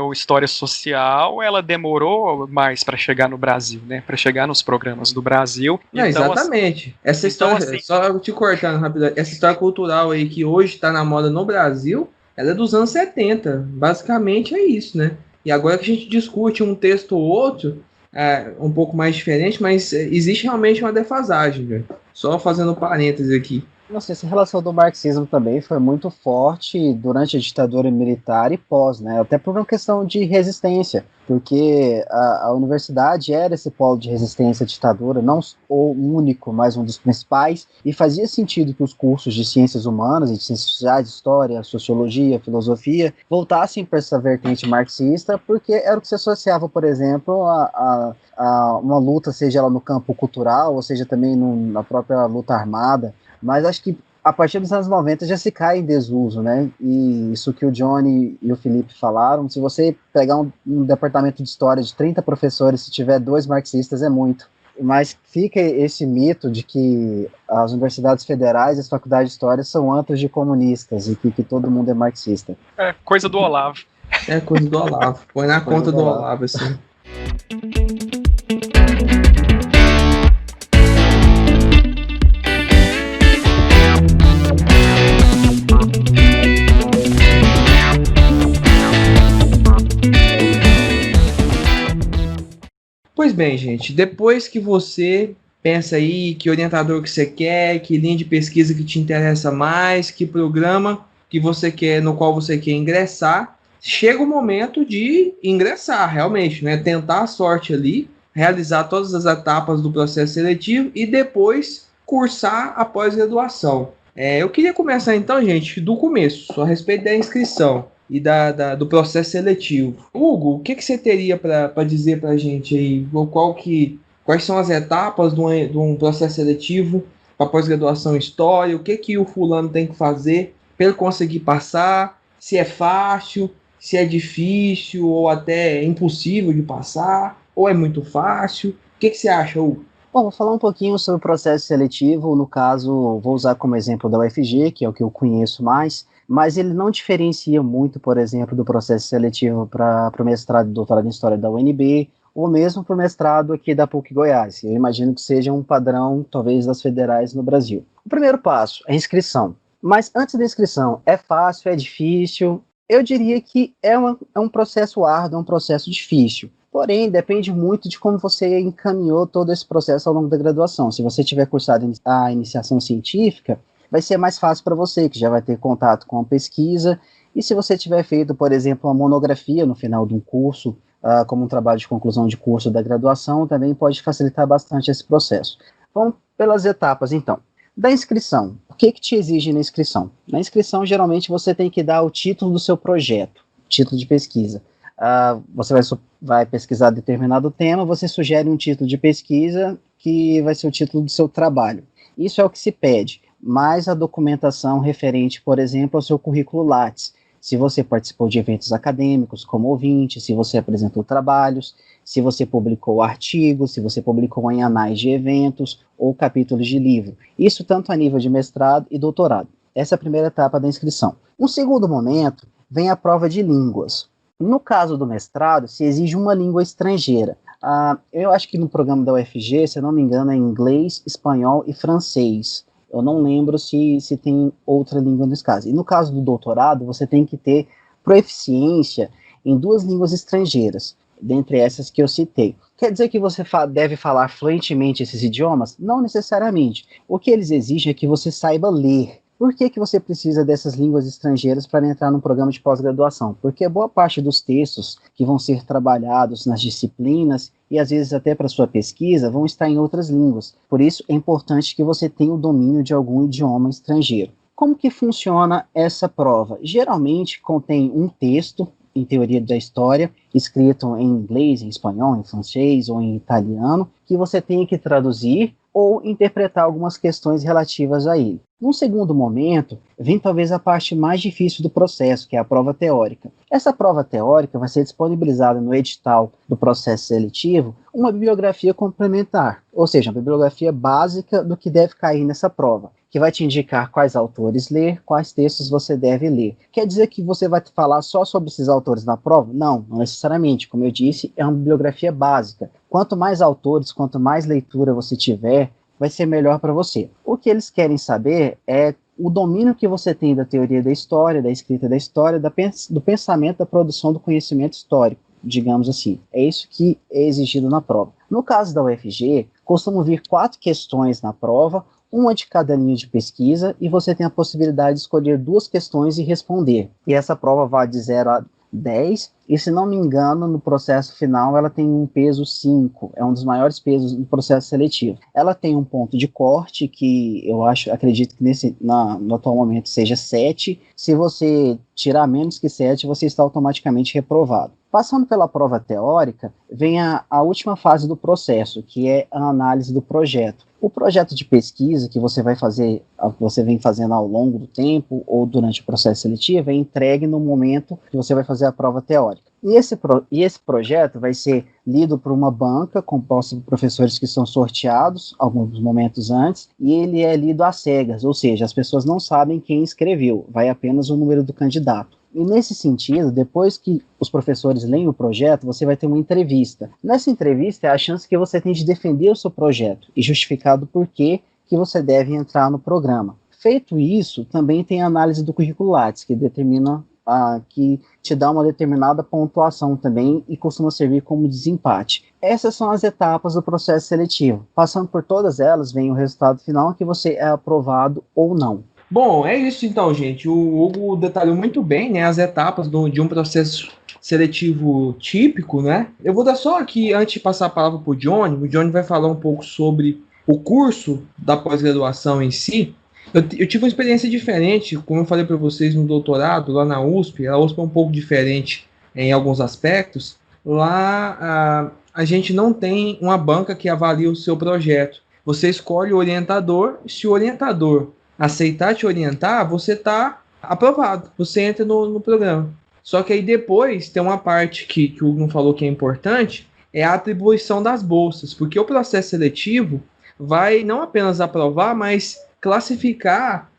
ou História Social, ela demorou mais para chegar no Brasil, né? Para chegar nos programas do Brasil. Não, então, exatamente. Essa história, assim, só te cortando rapidamente, essa história cultural aí que hoje está na moda no Brasil, ela é dos anos 70. Basicamente é isso, né? E agora que a gente discute um texto ou outro, um pouco mais diferente, mas existe realmente uma defasagem, velho. Só fazendo parênteses aqui. Nossa, essa relação do marxismo também foi muito forte durante a ditadura militar e pós, né? Até por uma questão de resistência, porque a universidade era esse polo de resistência à ditadura, não o único, mas um dos principais, e fazia sentido que os cursos de ciências humanas e de ciências sociais, história, sociologia, filosofia, voltassem para essa vertente marxista, porque era o que se associava, por exemplo, a uma luta, seja ela no campo cultural, ou seja também na própria luta armada. Mas acho que a partir dos anos 90 já se cai em desuso, né? E isso que o Johnny e o Felipe falaram, se você pegar um departamento de história de 30 professores, se tiver 2 marxistas, é muito. Mas fica esse mito de que as universidades federais e as faculdades de história são antros de comunistas e que todo mundo é marxista. É coisa do Olavo. É coisa do Olavo. Põe na conta do Olavo, assim. Pois bem, gente, depois que você pensa aí que orientador que você quer, que linha de pesquisa que te interessa mais, que programa que você quer, no qual você quer ingressar, chega o momento de ingressar, realmente, né? Tentar a sorte ali, realizar todas as etapas do processo seletivo e depois cursar a pós-graduação. Eu queria começar então, gente, do começo, a respeito da inscrição e do processo seletivo. Hugo, o que você teria para dizer para a gente aí? Quais são as etapas de um processo seletivo para pós-graduação em História? O que o fulano tem que fazer para ele conseguir passar? Se é fácil, se é difícil ou até impossível de passar? Ou é muito fácil? O que você acha, Hugo? Bom, vou falar um pouquinho sobre o processo seletivo. No caso, vou usar como exemplo da UFG, que é o que eu conheço mais, mas ele não diferencia muito, por exemplo, do processo seletivo para o mestrado e doutorado em História da UNB, ou mesmo para o mestrado aqui da PUC Goiás. Eu imagino que seja um padrão, talvez, das federais no Brasil. O primeiro passo é a inscrição. Mas antes da inscrição, é fácil, é difícil? Eu diria que é um processo árduo, é um processo difícil. Porém, depende muito de como você encaminhou todo esse processo ao longo da graduação. Se você tiver cursado a iniciação científica, vai ser mais fácil para você, que já vai ter contato com a pesquisa. E se você tiver feito, por exemplo, uma monografia no final de um curso, como um trabalho de conclusão de curso da graduação, também pode facilitar bastante esse processo. Vamos pelas etapas, então. Da inscrição. O que te exige na inscrição? Na inscrição, geralmente, você tem que dar o título do seu projeto, título de pesquisa. Você vai pesquisar determinado tema, você sugere um título de pesquisa que vai ser o título do seu trabalho. Isso é o que se pede, mais a documentação referente, por exemplo, ao seu currículo Lattes. Se você participou de eventos acadêmicos como ouvinte, se você apresentou trabalhos, se você publicou artigos, se você publicou em anais de eventos ou capítulos de livro. Isso tanto a nível de mestrado e doutorado. Essa é a primeira etapa da inscrição. Um segundo momento vem a prova de línguas. No caso do mestrado, se exige uma língua estrangeira. Eu acho que no programa da UFG, se eu não me engano, é inglês, espanhol e francês. Eu não lembro se tem outra língua nesse caso. E no caso do doutorado, você tem que ter proficiência em 2 línguas estrangeiras, dentre essas que eu citei. Quer dizer que você deve falar fluentemente esses idiomas? Não necessariamente. O que eles exigem é que você saiba ler. Por que você precisa dessas línguas estrangeiras para entrar num programa de pós-graduação? Porque boa parte dos textos que vão ser trabalhados nas disciplinas e às vezes até para sua pesquisa vão estar em outras línguas. Por isso é importante que você tenha o domínio de algum idioma estrangeiro. Como que funciona essa prova? Geralmente contém um texto, em teoria da história, escrito em inglês, em espanhol, em francês ou em italiano, que você tem que traduzir ou interpretar algumas questões relativas a ele. Num segundo momento, vem talvez a parte mais difícil do processo, que é a prova teórica. Essa prova teórica vai ser disponibilizada no edital do processo seletivo uma bibliografia complementar, ou seja, uma bibliografia básica do que deve cair nessa prova, que vai te indicar quais autores ler, quais textos você deve ler. Quer dizer que você vai falar só sobre esses autores na prova? Não, não necessariamente. Como eu disse, é uma bibliografia básica. Quanto mais autores, quanto mais leitura você tiver, vai ser melhor para você. O que eles querem saber é o domínio que você tem da teoria da história, da escrita da história, do pensamento, da produção do conhecimento histórico, digamos assim. É isso que é exigido na prova. No caso da UFG, costumam vir 4 questões na prova, uma de cada linha de pesquisa, e você tem a possibilidade de escolher 2 questões e responder. E essa prova vai de 0 a 10, e se não me engano, no processo final ela tem um peso 5, é um dos maiores pesos no processo seletivo. Ela tem um ponto de corte que eu acredito que no atual momento seja 7, se você tirar menos que 7, você está automaticamente reprovado. Passando pela prova teórica, vem a última fase do processo, que é a análise do projeto. O projeto de pesquisa que você vem fazendo ao longo do tempo ou durante o processo seletivo é entregue no momento que você vai fazer a prova teórica. E esse projeto vai ser lido por uma banca composta por professores que são sorteados alguns momentos antes, e ele é lido às cegas, ou seja, as pessoas não sabem quem escreveu, vai apenas o número do candidato. E nesse sentido, depois que os professores leem o projeto, você vai ter uma entrevista. Nessa entrevista é a chance que você tem de defender o seu projeto e justificar do porquê que você deve entrar no programa. Feito isso, também tem a análise do currículo Lattes, que determina que te dá uma determinada pontuação também e costuma servir como desempate. Essas são as etapas do processo seletivo. Passando por todas elas, vem o resultado final, que você é aprovado ou não. Bom, é isso então, gente. O Hugo detalhou muito bem, né, as etapas de um processo seletivo típico, né? Eu vou dar só aqui, antes de passar a palavra para o Johnny vai falar um pouco sobre o curso da pós-graduação em si. Eu tive uma experiência diferente, como eu falei para vocês no doutorado, lá na USP. A USP é um pouco diferente em alguns aspectos. Lá a gente não tem uma banca que avalia o seu projeto. Você escolhe o orientador, se o orientador aceitar te orientar, você está aprovado, você entra no programa. Só que aí depois tem uma parte que o Hugo não falou que é importante, é a atribuição das bolsas, porque o processo seletivo vai não apenas aprovar, mas classificar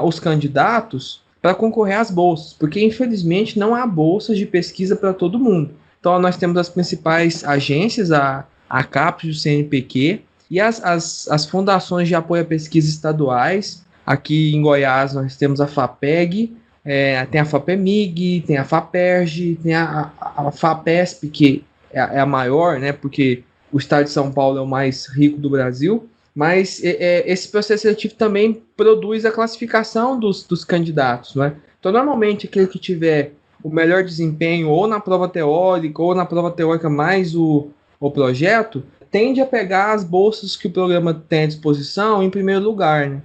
os candidatos para concorrer às bolsas, porque infelizmente não há bolsas de pesquisa para todo mundo. Então nós temos as principais agências, a CAPES, o CNPq, e as fundações de apoio à pesquisa estaduais. Aqui em Goiás nós temos a FAPEG, tem a FAPEMIG, tem a FAPERJ, tem a FAPESP, que é a maior, né, porque o estado de São Paulo é o mais rico do Brasil, mas esse processo seletivo também produz a classificação dos candidatos, né? Então, normalmente, aquele que tiver o melhor desempenho ou na prova teórica mais o projeto, tende a pegar as bolsas que o programa tem à disposição em primeiro lugar, né?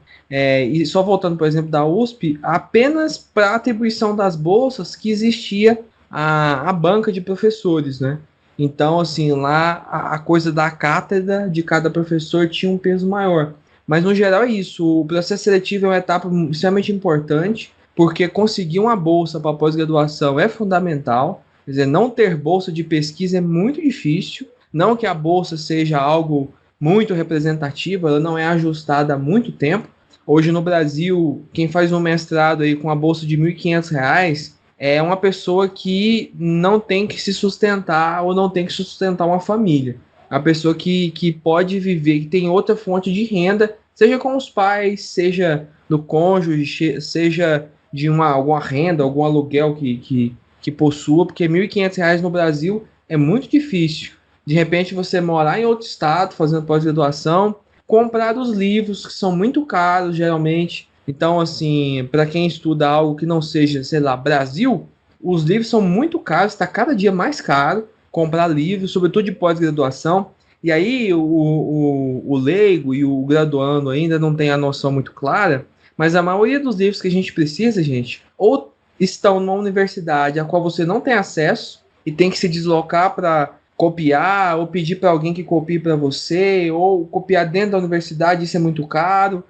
E só voltando, por exemplo, da USP, apenas para a atribuição das bolsas que existia a banca de professores, né? Então, assim, lá a coisa da cátedra de cada professor tinha um peso maior. Mas, no geral, é isso. O processo seletivo é uma etapa extremamente importante, porque conseguir uma bolsa para pós-graduação é fundamental. Quer dizer, não ter bolsa de pesquisa é muito difícil. Não que a bolsa seja algo muito representativo, ela não é ajustada há muito tempo. Hoje, no Brasil, quem faz um mestrado aí com a bolsa de R$ 1.500 é uma pessoa que não tem que se sustentar ou não tem que sustentar uma família. É uma pessoa que pode viver, que tem outra fonte de renda, seja com os pais, seja do cônjuge, seja de alguma renda, algum aluguel que possua, porque R$ 1.500 no Brasil é muito difícil. De repente, você morar em outro estado, fazendo pós-graduação, comprar os livros, que são muito caros, geralmente. Então, assim, para quem estuda algo que não seja, sei lá, Brasil, os livros são muito caros, está cada dia mais caro comprar livros, sobretudo de pós-graduação. E aí o leigo e o graduando ainda não tem a noção muito clara, mas a maioria dos livros que a gente precisa, gente, ou estão numa universidade a qual você não tem acesso e tem que se deslocar para copiar, ou pedir para alguém que copie para você, ou copiar dentro da universidade, isso é muito caro.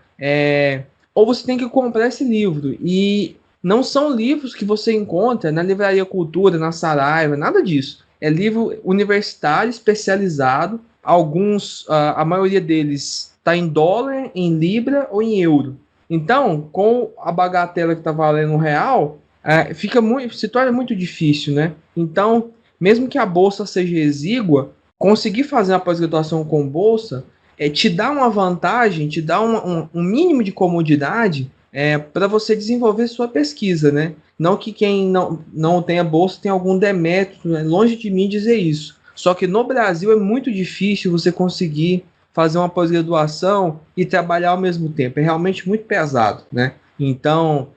Ou você tem que comprar esse livro. E não são livros que você encontra na Livraria Cultura, na Saraiva, nada disso. É livro universitário especializado. Alguns, a maioria deles está em dólar, em libra ou em euro. Então, com a bagatela que está valendo R$1, se torna muito difícil, né? Então, mesmo que a bolsa seja exígua, conseguir fazer uma pós-graduação com bolsa te dá uma vantagem, te dá um mínimo de comodidade para você desenvolver sua pesquisa, né? Não que quem não tenha bolsa tenha algum demérito, né? Longe de mim dizer isso. Só que no Brasil é muito difícil você conseguir fazer uma pós-graduação e trabalhar ao mesmo tempo. É realmente muito pesado, né? Então,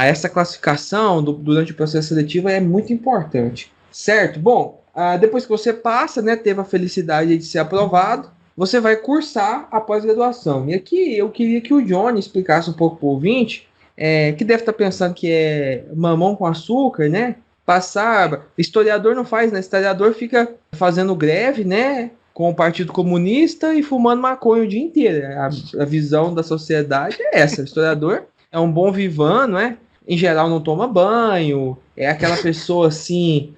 essa classificação durante o processo seletivo é muito importante. Certo? Bom, depois que você passa, né, teve a felicidade de ser aprovado, você vai cursar a pós-graduação. E aqui eu queria que o Johnny explicasse um pouco para o ouvinte, que deve estar pensando que é mamão com açúcar, né? Historiador não faz, né? Historiador fica fazendo greve, né? Com o Partido Comunista e fumando maconha o dia inteiro. A visão da sociedade é essa. O historiador é um bom vivan, não é? Em geral não toma banho, é aquela pessoa assim,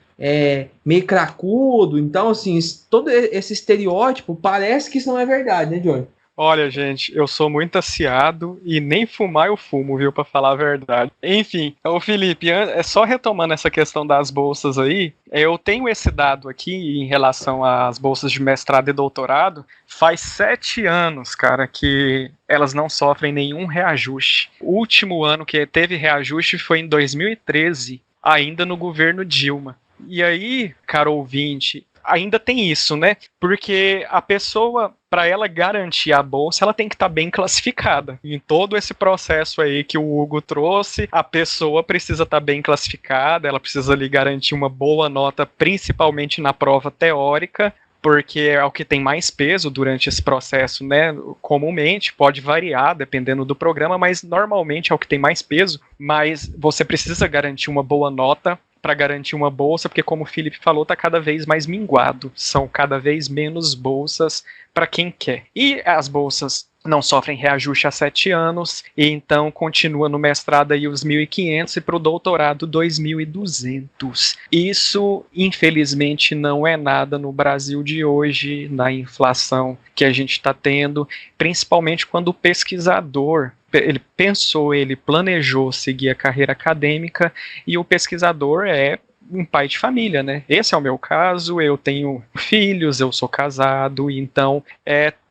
meio cracudo. Então, assim, todo esse estereótipo parece que isso não é verdade, né, Johnny? Olha, gente, eu sou muito aciado e nem fumar eu fumo, viu, pra falar a verdade. Enfim, ô Felipe, só retomando essa questão das bolsas aí, eu tenho esse dado aqui em relação às bolsas de mestrado e doutorado, faz 7 anos, cara, que elas não sofrem nenhum reajuste. O último ano que teve reajuste foi em 2013, ainda no governo Dilma. E aí, caro ouvinte, ainda tem isso, né? Porque a pessoa, para ela garantir a bolsa, ela tem que estar bem classificada. Em todo esse processo aí que o Hugo trouxe, a pessoa precisa estar bem classificada, ela precisa lhe garantir uma boa nota, principalmente na prova teórica, porque é o que tem mais peso durante esse processo, né? Comumente, pode variar dependendo do programa, mas normalmente é o que tem mais peso, mas você precisa garantir uma boa nota para garantir uma bolsa, porque como o Felipe falou, está cada vez mais minguado, são cada vez menos bolsas para quem quer. E as bolsas não sofrem reajuste há 7 anos, e então continua no mestrado aí os 1.500 e para o doutorado 2.200. Isso, infelizmente, não é nada no Brasil de hoje, na inflação que a gente está tendo, principalmente quando o pesquisador ele planejou seguir a carreira acadêmica, e o pesquisador é um pai de família, né? Esse é o meu caso, eu tenho filhos, eu sou casado, então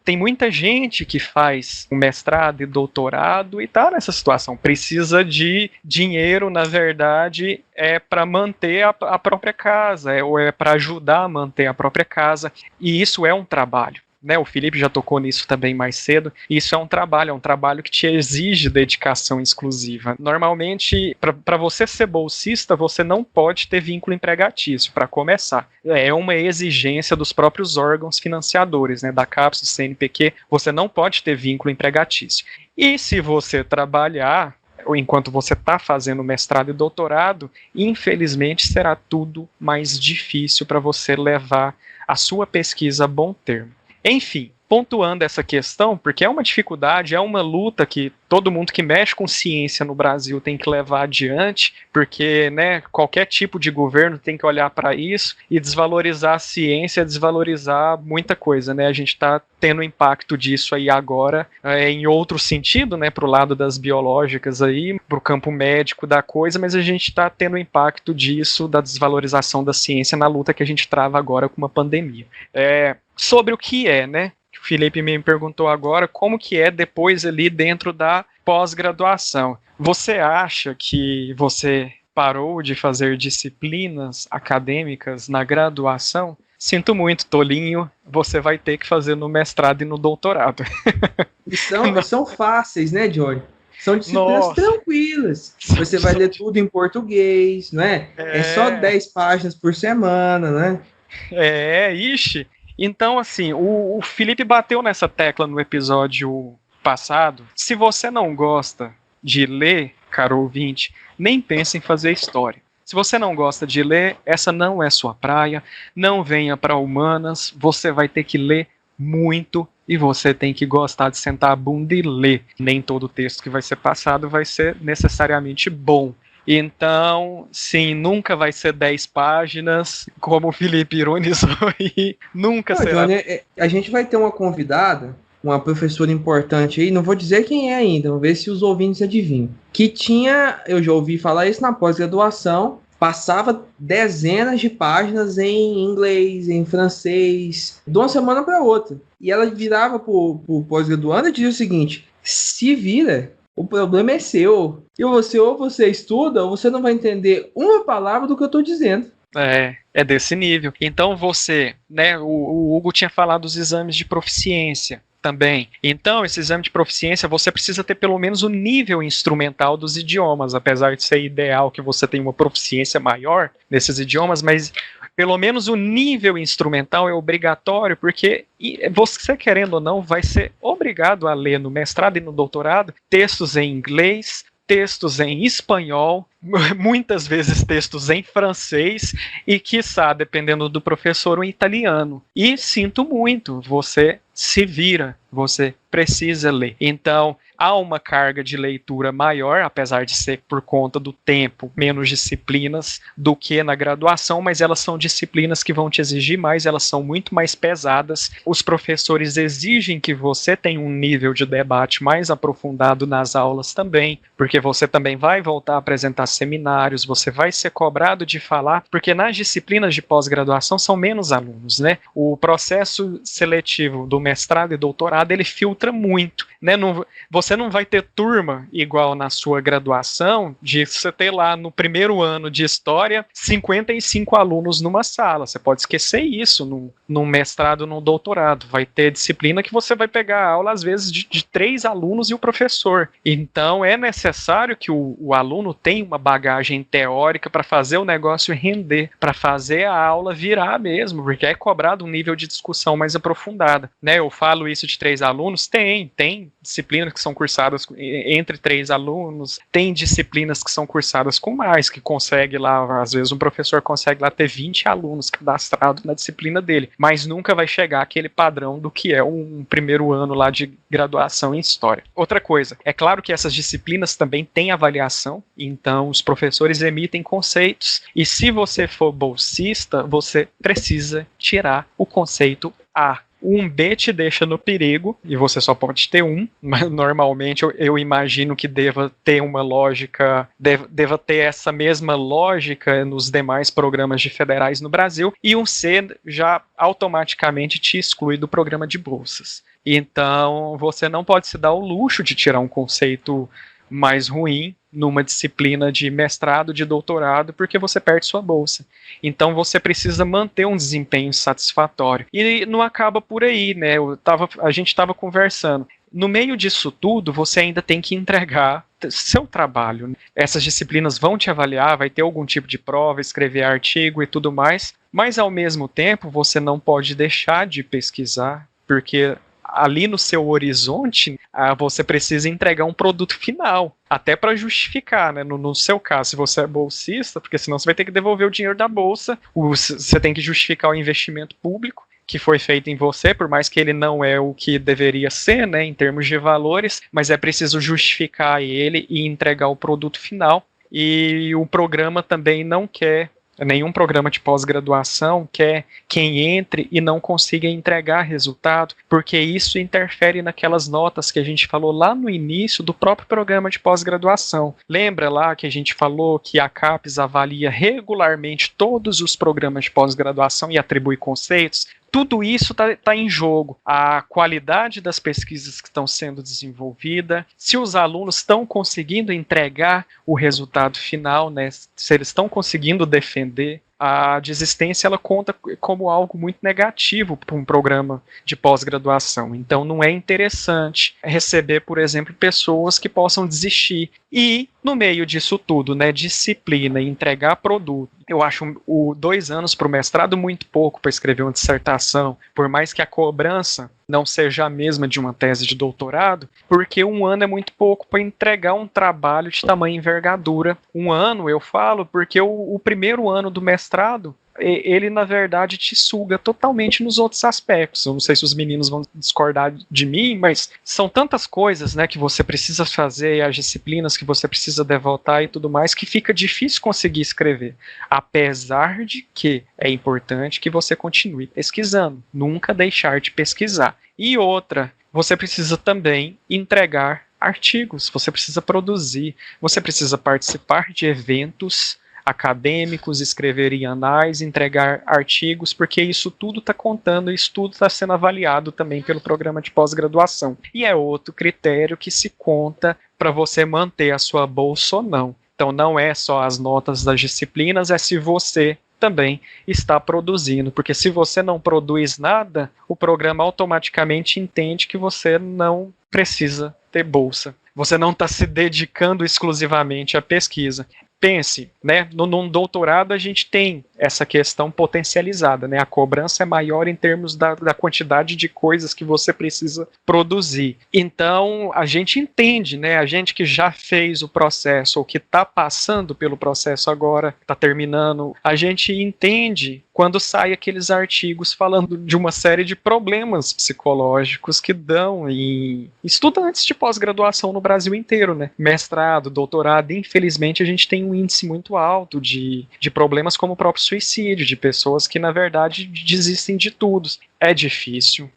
tem muita gente que faz um mestrado e doutorado e tá nessa situação, precisa de dinheiro, na verdade, para manter a própria casa, ou para ajudar a manter a própria casa, e isso é um trabalho. Né, o Felipe já tocou nisso também mais cedo. Isso é um trabalho que te exige dedicação exclusiva. Normalmente, para você ser bolsista, você não pode ter vínculo empregatício, para começar. É uma exigência dos próprios órgãos financiadores, né, da CAPES, do CNPq, você não pode ter vínculo empregatício. E se você trabalhar, ou enquanto você está fazendo mestrado e doutorado, infelizmente será tudo mais difícil para você levar a sua pesquisa a bom termo. Enfim, pontuando essa questão, porque é uma dificuldade, é uma luta que todo mundo que mexe com ciência no Brasil tem que levar adiante, porque, né, qualquer tipo de governo tem que olhar para isso e desvalorizar a ciência, desvalorizar muita coisa, né? A gente está tendo impacto disso aí agora, em outro sentido, né, para o lado das biológicas aí, para o campo médico da coisa, mas a gente está tendo impacto disso, da desvalorização da ciência na luta que a gente trava agora com uma pandemia. Sobre o que né? O Felipe me perguntou agora como que é depois ali dentro da pós-graduação. Você acha que você parou de fazer disciplinas acadêmicas na graduação? Sinto muito, tolinho, você vai ter que fazer no mestrado e no doutorado. E são fáceis, né, Johnny? São disciplinas tranquilas. Você vai ler tudo em português, não é? É só 10 páginas por semana, né? Ixi. Então, assim, o Felipe bateu nessa tecla no episódio passado. Se você não gosta de ler, caro ouvinte, nem pense em fazer história. Se você não gosta de ler, essa não é sua praia, não venha para humanas, você vai ter que ler muito e você tem que gostar de sentar a bunda e ler. Nem todo texto que vai ser passado vai ser necessariamente bom. Então, sim, nunca vai ser 10 páginas, como o Felipe ironizou aí, nunca será. Johnny, a gente vai ter uma convidada, uma professora importante aí, não vou dizer quem é ainda, vamos ver se os ouvintes adivinham, que tinha, eu já ouvi falar isso na pós-graduação, passava dezenas de páginas em inglês, em francês, de uma semana para outra. E ela virava pro pós-graduando e dizia o seguinte: se vira, o problema é seu. E você, ou você estuda, ou você não vai entender uma palavra do que eu estou dizendo. É desse nível. Então você, né, o Hugo tinha falado dos exames de proficiência também. Então, esse exame de proficiência, você precisa ter pelo menos o nível instrumental dos idiomas, apesar de ser ideal que você tenha uma proficiência maior nesses idiomas, mas pelo menos o nível instrumental é obrigatório, porque você, querendo ou não, vai ser obrigado a ler no mestrado e no doutorado textos em inglês, textos em espanhol, muitas vezes textos em francês e, quiçá, dependendo do professor, o italiano. E sinto muito, você se vira, você precisa ler. Então, há uma carga de leitura maior, apesar de ser por conta do tempo, menos disciplinas do que na graduação, mas elas são disciplinas que vão te exigir mais, elas são muito mais pesadas. Os professores exigem que você tenha um nível de debate mais aprofundado nas aulas também, porque você também vai voltar a apresentar seminários, você vai ser cobrado de falar, porque nas disciplinas de pós-graduação são menos alunos, né? O processo seletivo do mestrado e doutorado, ele filtra muito, né? Você não vai ter turma igual na sua graduação, de você ter lá no primeiro ano de história 55 alunos numa sala. Você pode esquecer isso no mestrado, no doutorado. Vai ter disciplina que você vai pegar aula às vezes de 3 alunos e o professor. Então é necessário que o aluno tenha uma bagagem teórica para fazer o negócio render, para fazer a aula virar mesmo, porque é cobrado um nível de discussão mais aprofundada, né? Eu falo isso de 3 alunos, tem disciplinas que são cursadas entre 3 alunos, tem disciplinas que são cursadas com mais, que consegue lá, às vezes um professor consegue lá ter 20 alunos cadastrados na disciplina dele, mas nunca vai chegar àquele padrão do que é um primeiro ano lá de graduação em História. Outra coisa, é claro que essas disciplinas também têm avaliação, então os professores emitem conceitos, e se você for bolsista, você precisa tirar o conceito A. Um B te deixa no perigo, e você só pode ter um, mas normalmente eu imagino que deva ter uma lógica, deva ter essa mesma lógica nos demais programas de federais no Brasil, e um C já automaticamente te exclui do programa de bolsas. Então você não pode se dar o luxo de tirar um conceito mais ruim numa disciplina de mestrado, de doutorado, porque você perde sua bolsa. Então você precisa manter um desempenho satisfatório. E não acaba por aí, né? A gente estava conversando. No meio disso tudo, você ainda tem que entregar seu trabalho. Essas disciplinas vão te avaliar, vai ter algum tipo de prova, escrever artigo e tudo mais, mas ao mesmo tempo você não pode deixar de pesquisar, porque ali no seu horizonte, você precisa entregar um produto final, até para justificar, né? No seu caso, se você é bolsista, porque senão você vai ter que devolver o dinheiro da bolsa, você tem que justificar o investimento público que foi feito em você, por mais que ele não é o que deveria ser, né, em termos de valores, mas é preciso justificar ele e entregar o produto final. E o programa também não quer, nenhum programa de pós-graduação quer quem entre e não consiga entregar resultado, porque isso interfere naquelas notas que a gente falou lá no início do próprio programa de pós-graduação. Lembra lá que a gente falou que a CAPES avalia regularmente todos os programas de pós-graduação e atribui conceitos? Tudo isso está em jogo. A qualidade das pesquisas que estão sendo desenvolvidas, se os alunos estão conseguindo entregar o resultado final, né, se eles estão conseguindo defender, a desistência ela conta como algo muito negativo para um programa de pós-graduação. Então não é interessante receber, por exemplo, pessoas que possam desistir. E No meio disso tudo, né, disciplina e entregar produto, eu acho 2 anos para o mestrado muito pouco para escrever uma dissertação, por mais que a cobrança não seja a mesma de uma tese de doutorado, porque 1 ano é muito pouco para entregar um trabalho de tamanha envergadura. 1 ano, eu falo, porque o primeiro ano do mestrado, ele na verdade te suga totalmente nos outros aspectos. Eu não sei se os meninos vão discordar de mim, mas são tantas coisas, né, que você precisa fazer, as disciplinas que você precisa devotar e tudo mais, que fica difícil conseguir escrever. Apesar de que é importante que você continue pesquisando, nunca deixar de pesquisar. E outra, você precisa também entregar artigos, você precisa produzir, você precisa participar de eventos acadêmicos, escrever em anais, entregar artigos, porque isso tudo está contando, isso tudo está sendo avaliado também pelo programa de pós-graduação. E é outro critério que se conta para você manter a sua bolsa ou não. Então não é só as notas das disciplinas, é se você também está produzindo, porque se você não produz nada, o programa automaticamente entende que você não precisa ter bolsa. Você não está se dedicando exclusivamente à pesquisa. Pense, né, num doutorado a gente tem essa questão potencializada, né, a cobrança é maior em termos da quantidade de coisas que você precisa produzir. Então, a gente entende, né, a gente que já fez o processo, ou que está passando pelo processo agora, está terminando, a gente entende quando sai aqueles artigos falando de uma série de problemas psicológicos que dão em estudantes de pós-graduação no Brasil inteiro, né, mestrado, doutorado, infelizmente a gente tem um índice muito alto de problemas como o próprio suicídio, de pessoas que na verdade desistem de tudo. É difícil,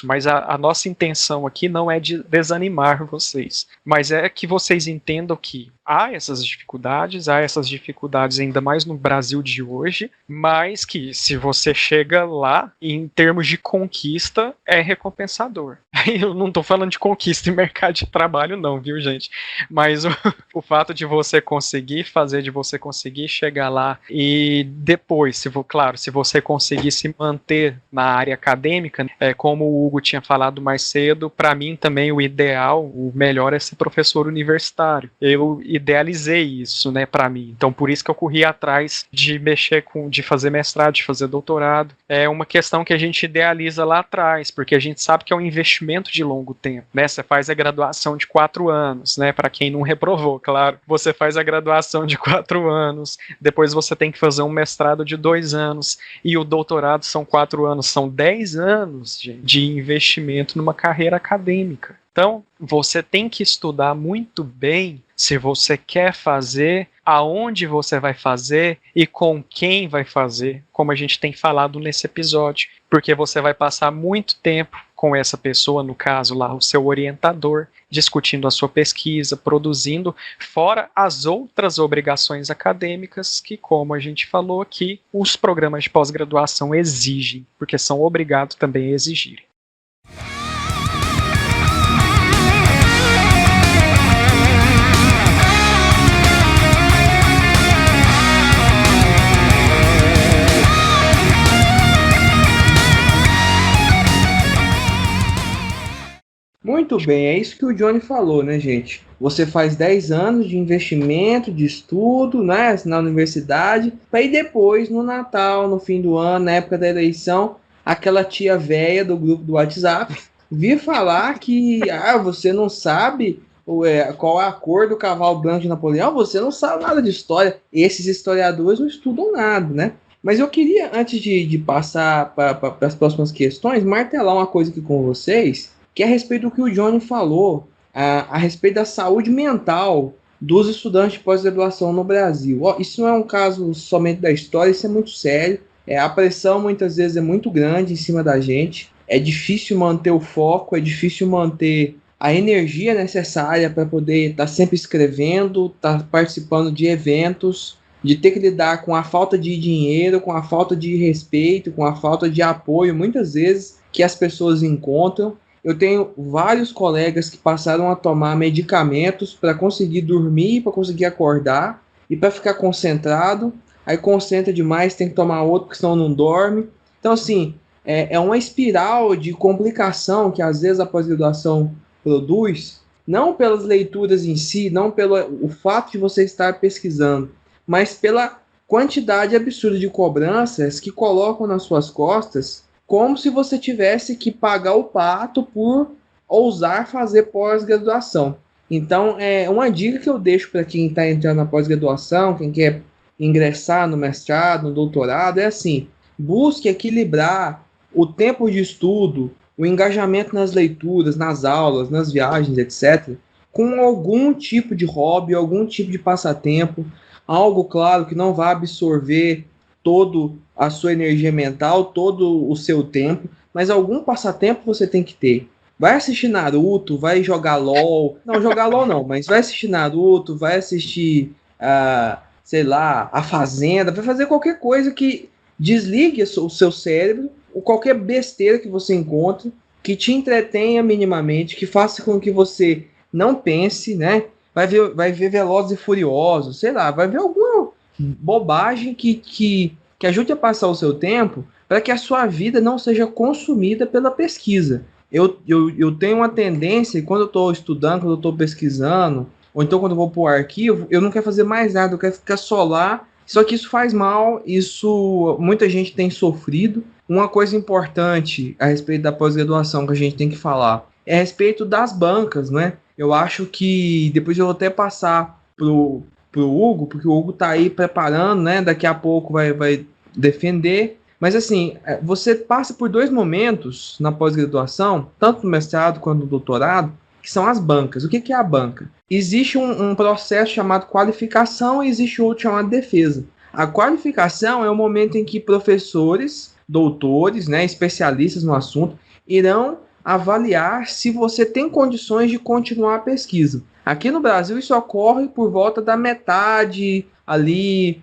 mas a nossa intenção aqui não é de desanimar vocês, mas é que vocês entendam que há essas dificuldades ainda mais no Brasil de hoje, mas que se você chega lá, em termos de conquista, é recompensador. Eu não estou falando de conquista em mercado de trabalho não, viu gente? Mas o fato de você conseguir fazer, de você conseguir chegar lá e depois, se você conseguir se manter na área acadêmica, como o Hugo tinha falado mais cedo, para mim também o ideal, o melhor é ser professor universitário. Eu idealizei isso, né, para mim. Então por isso que eu corri atrás de de fazer mestrado, de fazer doutorado. É uma questão que a gente idealiza lá atrás, porque a gente sabe que é um investimento de longo tempo, né? Você faz a graduação de 4 anos, né? Para quem não reprovou, claro. Você faz a graduação de 4 anos, depois você tem que fazer um mestrado de 2 anos, e o doutorado são 4 anos, são 10 anos de investimento numa carreira acadêmica. Então, você tem que estudar muito bem se você quer fazer, aonde você vai fazer e com quem vai fazer, como a gente tem falado nesse episódio, porque você vai passar muito tempo com essa pessoa, no caso lá, o seu orientador, discutindo a sua pesquisa, produzindo, fora as outras obrigações acadêmicas que, como a gente falou aqui, os programas de pós-graduação exigem, porque são obrigados também a exigirem. Muito bem, é isso que o Johnny falou, né, gente? Você faz 10 anos de investimento, de estudo, né, na universidade, para ir depois, no Natal, no fim do ano, na época da eleição, aquela tia velha do grupo do WhatsApp vir falar que você não sabe qual é a cor do cavalo branco de Napoleão, você não sabe nada de história. Esses historiadores não estudam nada, né? Mas eu queria, antes de passar para as próximas questões, martelar uma coisa aqui com vocês, que é a respeito do que o Johnny falou, a respeito da saúde mental dos estudantes de pós-graduação no Brasil. Isso não é um caso somente da história, isso é muito sério. A pressão muitas vezes é muito grande em cima da gente, é difícil manter o foco, é difícil manter a energia necessária para poder estar sempre escrevendo, estar participando de eventos, de ter que lidar com a falta de dinheiro, com a falta de respeito, com a falta de apoio, muitas vezes, que as pessoas encontram. Eu tenho vários colegas que passaram a tomar medicamentos para conseguir dormir, para conseguir acordar e para ficar concentrado. Aí concentra demais, tem que tomar outro, porque senão não dorme. Então, assim, é uma espiral de complicação que às vezes a pós-graduação produz, não pelas leituras em si, não pelo o fato de você estar pesquisando, mas pela quantidade absurda de cobranças que colocam nas suas costas, como se você tivesse que pagar o pato por ousar fazer pós-graduação. Então, é uma dica que eu deixo para quem está entrando na pós-graduação, quem quer ingressar no mestrado, no doutorado, é assim: busque equilibrar o tempo de estudo, o engajamento nas leituras, nas aulas, nas viagens, etc., com algum tipo de hobby, algum tipo de passatempo, algo, claro, que não vai absorver toda a sua energia mental, todo o seu tempo, mas algum passatempo você tem que ter. Vai assistir Naruto, vai jogar LOL. Não, jogar LOL não, mas vai assistir Naruto, vai assistir, sei lá, A Fazenda, vai fazer qualquer coisa que desligue o seu cérebro, ou qualquer besteira que você encontre, que te entretenha minimamente, que faça com que você não pense, né? Vai ver Velozes e Furiosos, sei lá, vai ver alguma bobagem que ajude a passar o seu tempo para que a sua vida não seja consumida pela pesquisa. Eu tenho uma tendência, quando eu estou estudando, quando eu estou pesquisando, ou então quando eu vou para o arquivo, eu não quero fazer mais nada, eu quero ficar só lá. Só que isso faz mal, isso muita gente tem sofrido. Uma coisa importante a respeito da pós-graduação que a gente tem que falar é a respeito das bancas, né? Eu acho que depois eu vou até passar pro Hugo, porque o Hugo está aí preparando, né? Daqui a pouco vai defender. Mas assim, você passa por dois momentos na pós-graduação, tanto no mestrado quanto no doutorado, que são as bancas. O que é a banca? Existe um processo chamado qualificação e existe outro chamado defesa. A qualificação é o momento em que professores, doutores, né, especialistas no assunto, irão avaliar se você tem condições de continuar a pesquisa. Aqui no Brasil isso ocorre por volta da metade, ali,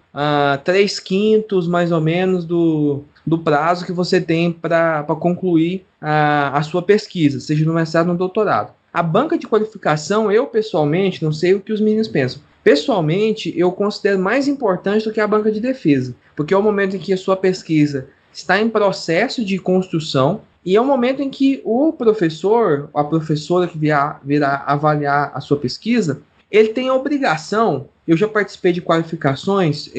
3/5 mais ou menos do prazo que você tem para concluir a sua pesquisa, seja no mestrado ou no doutorado. A banca de qualificação, eu pessoalmente, não sei o que os meninos pensam, pessoalmente eu considero mais importante do que a banca de defesa, porque é o momento em que a sua pesquisa está em processo de construção e é o momento em que o professor, a professora que virá avaliar a sua pesquisa, ele tem a obrigação, eu já participei de qualificações,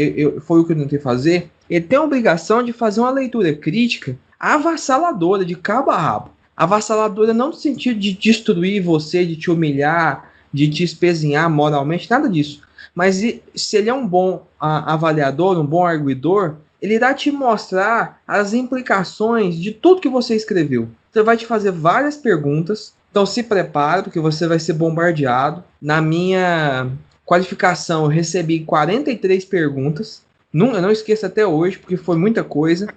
foi o que eu tentei fazer, ele tem a obrigação de fazer uma leitura crítica avassaladora, de cabo a rabo. Avassaladora não no sentido de destruir você, de te humilhar, de te espezinhar moralmente, nada disso. Mas se ele é um bom avaliador, um bom arguidor, ele irá te mostrar as implicações de tudo que você escreveu. Você vai te fazer várias perguntas, então se prepara, porque você vai ser bombardeado. Na minha qualificação, eu recebi 43 perguntas. Eu não esqueço até hoje, porque foi muita coisa.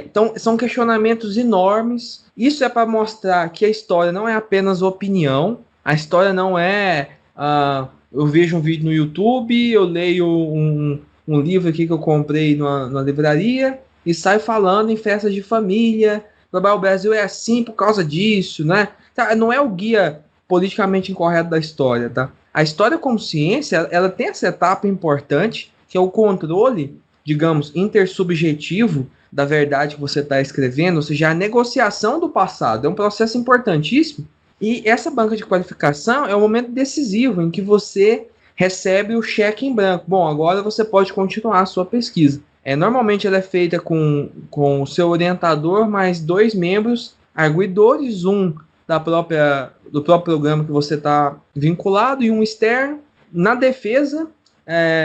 Então, são questionamentos enormes. Isso é para mostrar que a história não é apenas opinião. A história não é... eu vejo um vídeo no YouTube, eu leio um livro aqui que eu comprei numa livraria e saio falando em festas de família. O Brasil é assim por causa disso, né? Não é o guia politicamente incorreto da história, tá? A história como ciência, ela tem essa etapa importante, que é o controle, digamos, intersubjetivo da verdade que você está escrevendo, ou seja, a negociação do passado. É um processo importantíssimo. E essa banca de qualificação é um momento decisivo em que você recebe o cheque em branco. Bom, agora você pode continuar a sua pesquisa. Normalmente ela é feita com o seu orientador, mais 2 membros arguidores, um do próprio programa que você está vinculado e um externo. Na defesa,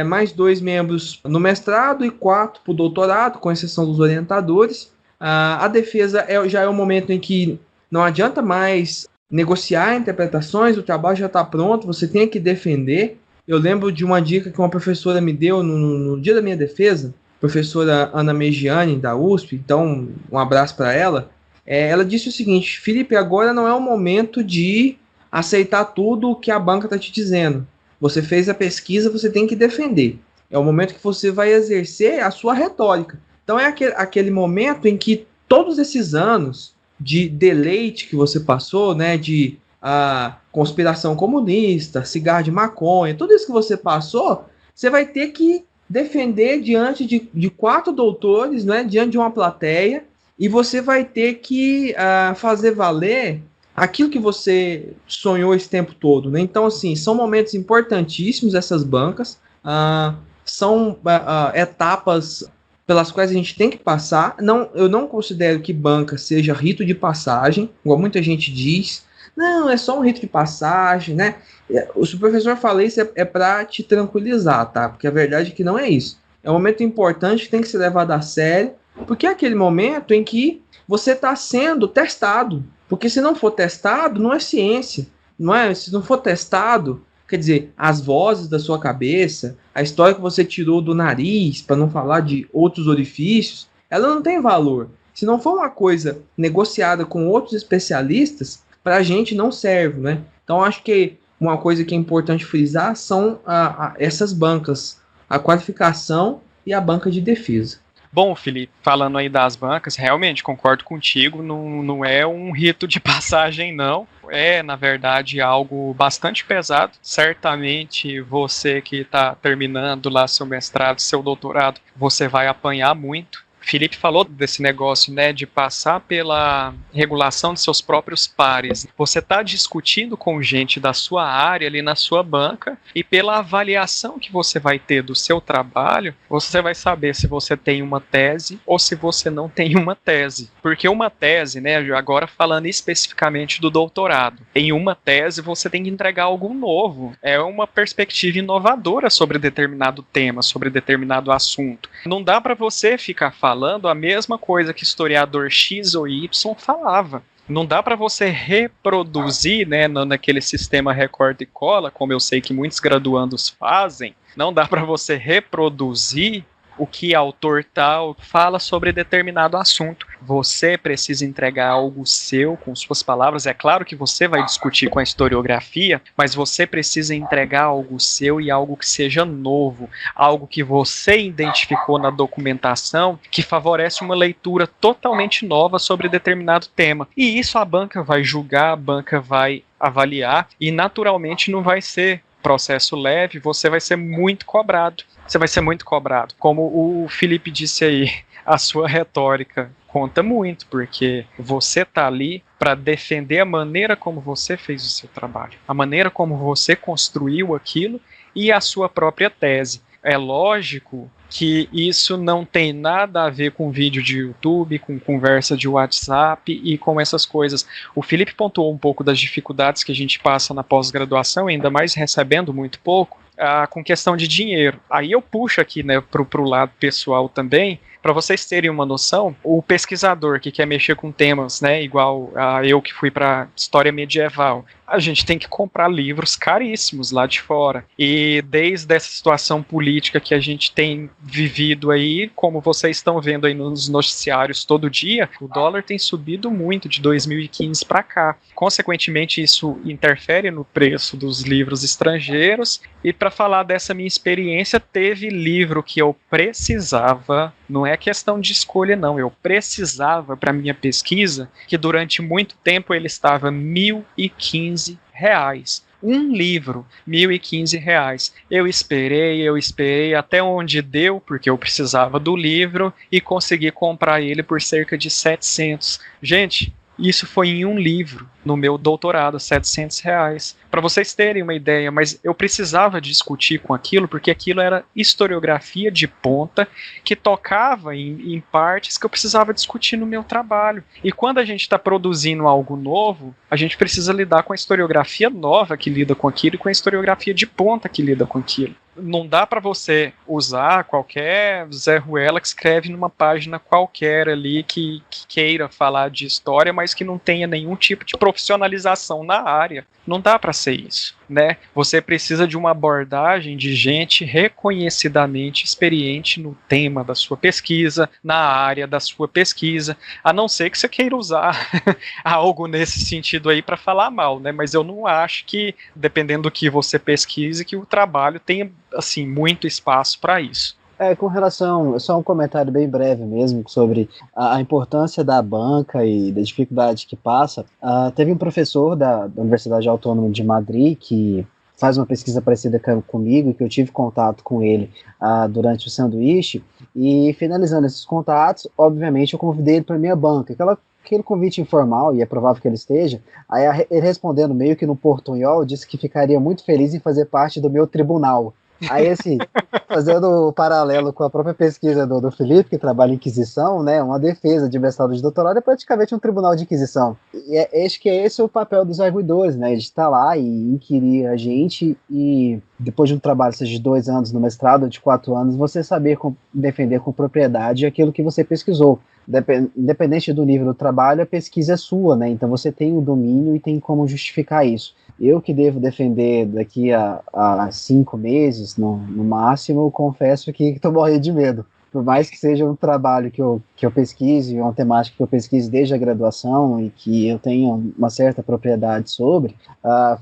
mais 2 membros no mestrado e 4 para o doutorado, com exceção dos orientadores. A defesa já é um momento em que não adianta mais negociar interpretações, o trabalho já está pronto, você tem que defender. Eu lembro de uma dica que uma professora me deu no dia da minha defesa, professora Ana Megiani, da USP, então um abraço para ela. Ela disse o seguinte: Felipe, agora não é o momento de aceitar tudo o que a banca está te dizendo. Você fez a pesquisa, você tem que defender. É o momento que você vai exercer a sua retórica. Então é aquele momento em que todos esses anos de deleite que você passou, né, de conspiração comunista, cigarro de maconha, tudo isso que você passou, você vai ter que defender diante de 4 doutores, né, diante de uma plateia, e você vai ter que fazer valer aquilo que você sonhou esse tempo todo, né? Então, assim, são momentos importantíssimos essas bancas, são etapas pelas quais a gente tem que passar. Não, eu não considero que banca seja rito de passagem, igual muita gente diz. Não, é só um rito de passagem, né? Se o professor fala isso é para te tranquilizar, tá? Porque a verdade é que não é isso. É um momento importante que tem que ser levado a sério, porque é aquele momento em que você está sendo testado. Porque se não for testado, não é ciência. Não é? Se não for testado, quer dizer, as vozes da sua cabeça, a história que você tirou do nariz, para não falar de outros orifícios, ela não tem valor. Se não for uma coisa negociada com outros especialistas, para a gente não serve, né? Então, acho que uma coisa que é importante frisar são essas bancas, a qualificação e a banca de defesa. Bom, Felipe, falando aí das bancas, realmente concordo contigo, não é um rito de passagem, não. É, na verdade, algo bastante pesado. Certamente você que está terminando lá seu mestrado, seu doutorado, você vai apanhar muito. Felipe falou desse negócio, né, de passar pela regulação de seus próprios pares. Você está discutindo com gente da sua área ali na sua banca e pela avaliação que você vai ter do seu trabalho, você vai saber se você tem uma tese ou se você não tem uma tese. Porque uma tese, né, agora falando especificamente do doutorado, em uma tese você tem que entregar algo novo. É uma perspectiva inovadora sobre determinado tema, sobre determinado assunto. Não dá para você ficar falando a mesma coisa que historiador X ou Y falava. Não dá para você reproduzir, né, naquele sistema recorta e cola, como eu sei que muitos graduandos fazem, não dá para você reproduzir o que autor tal fala sobre determinado assunto. Você precisa entregar algo seu, com suas palavras. É claro que você vai discutir com a historiografia, mas você precisa entregar algo seu e algo que seja novo, algo que você identificou na documentação, que favorece uma leitura totalmente nova sobre determinado tema. E isso a banca vai julgar, a banca vai avaliar, e naturalmente não vai ser processo leve, você vai ser muito cobrado. Você vai ser muito cobrado. Como o Felipe disse aí, a sua retórica conta muito, porque você está ali para defender a maneira como você fez o seu trabalho, a maneira como você construiu aquilo e a sua própria tese. É lógico que isso não tem nada a ver com vídeo de YouTube, com conversa de WhatsApp e com essas coisas. O Felipe pontuou um pouco das dificuldades que a gente passa na pós-graduação, ainda mais recebendo muito pouco, com questão de dinheiro. Aí eu puxo aqui, né, pro lado pessoal também, para vocês terem uma noção, o pesquisador que quer mexer com temas, né, igual eu que fui para história medieval, a gente tem que comprar livros caríssimos lá de fora. E desde essa situação política que a gente tem vivido aí, como vocês estão vendo aí nos noticiários todo dia, o dólar tem subido muito de 2015 para cá. Consequentemente, isso interfere no preço dos livros estrangeiros. E para falar dessa minha experiência, teve livro que eu precisava, não é questão de escolha não, eu precisava para minha pesquisa, que durante muito tempo ele estava R$1.015. Um livro, R$1.015. Eu esperei até onde deu, porque eu precisava do livro, e consegui comprar ele por cerca de 700. Gente, isso foi em um livro, no meu doutorado, R$700. Para vocês terem uma ideia, mas eu precisava discutir com aquilo, porque aquilo era historiografia de ponta, que tocava em partes que eu precisava discutir no meu trabalho. E quando a gente está produzindo algo novo, a gente precisa lidar com a historiografia nova que lida com aquilo e com a historiografia de ponta que lida com aquilo. Não dá para você usar qualquer Zé Ruela que escreve numa página qualquer ali que queira falar de história, mas que não tenha nenhum tipo de profissionalização na área. Não dá para ser isso, né? Você precisa de uma abordagem de gente reconhecidamente experiente no tema da sua pesquisa, na área da sua pesquisa, a não ser que você queira usar algo nesse sentido aí para falar mal, né? Mas eu não acho que, dependendo do que você pesquise, que o trabalho tenha, assim, muito espaço para isso. Com relação, só um comentário bem breve mesmo sobre a importância da banca e da dificuldade que passa. Teve um professor da Universidade Autônoma de Madrid que faz uma pesquisa parecida comigo, que eu tive contato com ele durante o sanduíche, e finalizando esses contatos, obviamente eu convidei ele para minha banca, aquele convite informal, e é provável que ele esteja, aí ele respondendo meio que no portunhol, disse que ficaria muito feliz em fazer parte do meu tribunal. Aí, assim, fazendo o paralelo com a própria pesquisa do Felipe, que trabalha em Inquisição, né, uma defesa de mestrado de doutorado é praticamente um tribunal de Inquisição. E acho que esse é o papel dos arguidores, né, de estar lá e inquirir a gente e, depois de um trabalho, seja de 2 anos no mestrado ou de 4 anos, você saber defender com propriedade aquilo que você pesquisou. Independente do nível do trabalho, a pesquisa é sua, né, então você tem o domínio e tem como justificar isso. Eu que devo defender daqui a 5 meses, no máximo, eu confesso que estou morrendo de medo. Por mais que seja um trabalho que eu pesquise, uma temática que eu pesquise desde a graduação e que eu tenha uma certa propriedade sobre,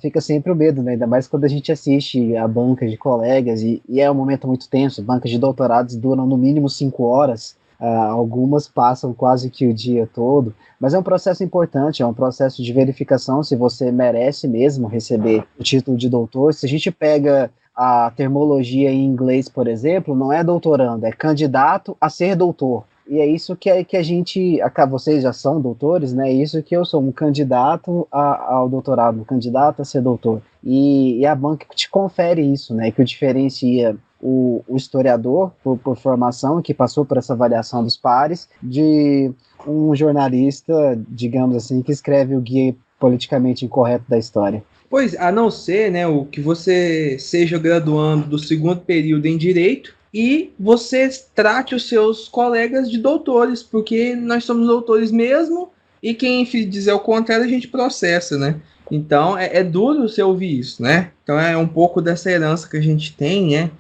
fica sempre o medo, né? Ainda mais quando a gente assiste a banca de colegas e é um momento muito tenso. Bancas de doutorados duram no mínimo 5 horas. Algumas passam quase que o dia todo, mas é um processo importante, é um processo de verificação se você merece mesmo receber o título de doutor. Se a gente pega a termologia em inglês, por exemplo, não é doutorando, é candidato a ser doutor. E é isso que a gente, vocês já são doutores, né? É isso que eu sou, um candidato ao doutorado, um candidato a ser doutor. E a banca te confere isso, né? Que o diferencia o historiador, por formação, que passou por essa avaliação dos pares, de um jornalista, digamos assim, que escreve o guia politicamente incorreto da história. Pois, a não ser, né, o que você seja graduando do 2º período em Direito e você trate os seus colegas de doutores, porque nós somos doutores mesmo, e quem dizer o contrário a gente processa, né? Então, é duro você ouvir isso, né? Então, é um pouco dessa herança que a gente tem, né?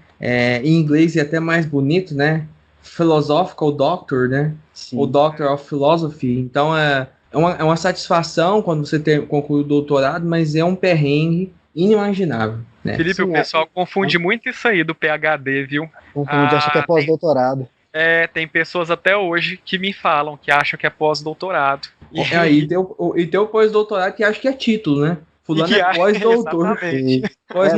Em inglês é até mais bonito, né? Philosophical Doctor, né? Sim. O Doctor of Philosophy. Então é uma satisfação quando você conclui o doutorado, mas é um perrengue inimaginável, né? Felipe, Sim, o pessoal confunde muito isso aí do PhD, viu? Acho que é pós-doutorado. Tem pessoas até hoje que me falam que acham que é pós-doutorado. E tem o pós-doutorado que acha que é título, né? Fulano é pós-doutor.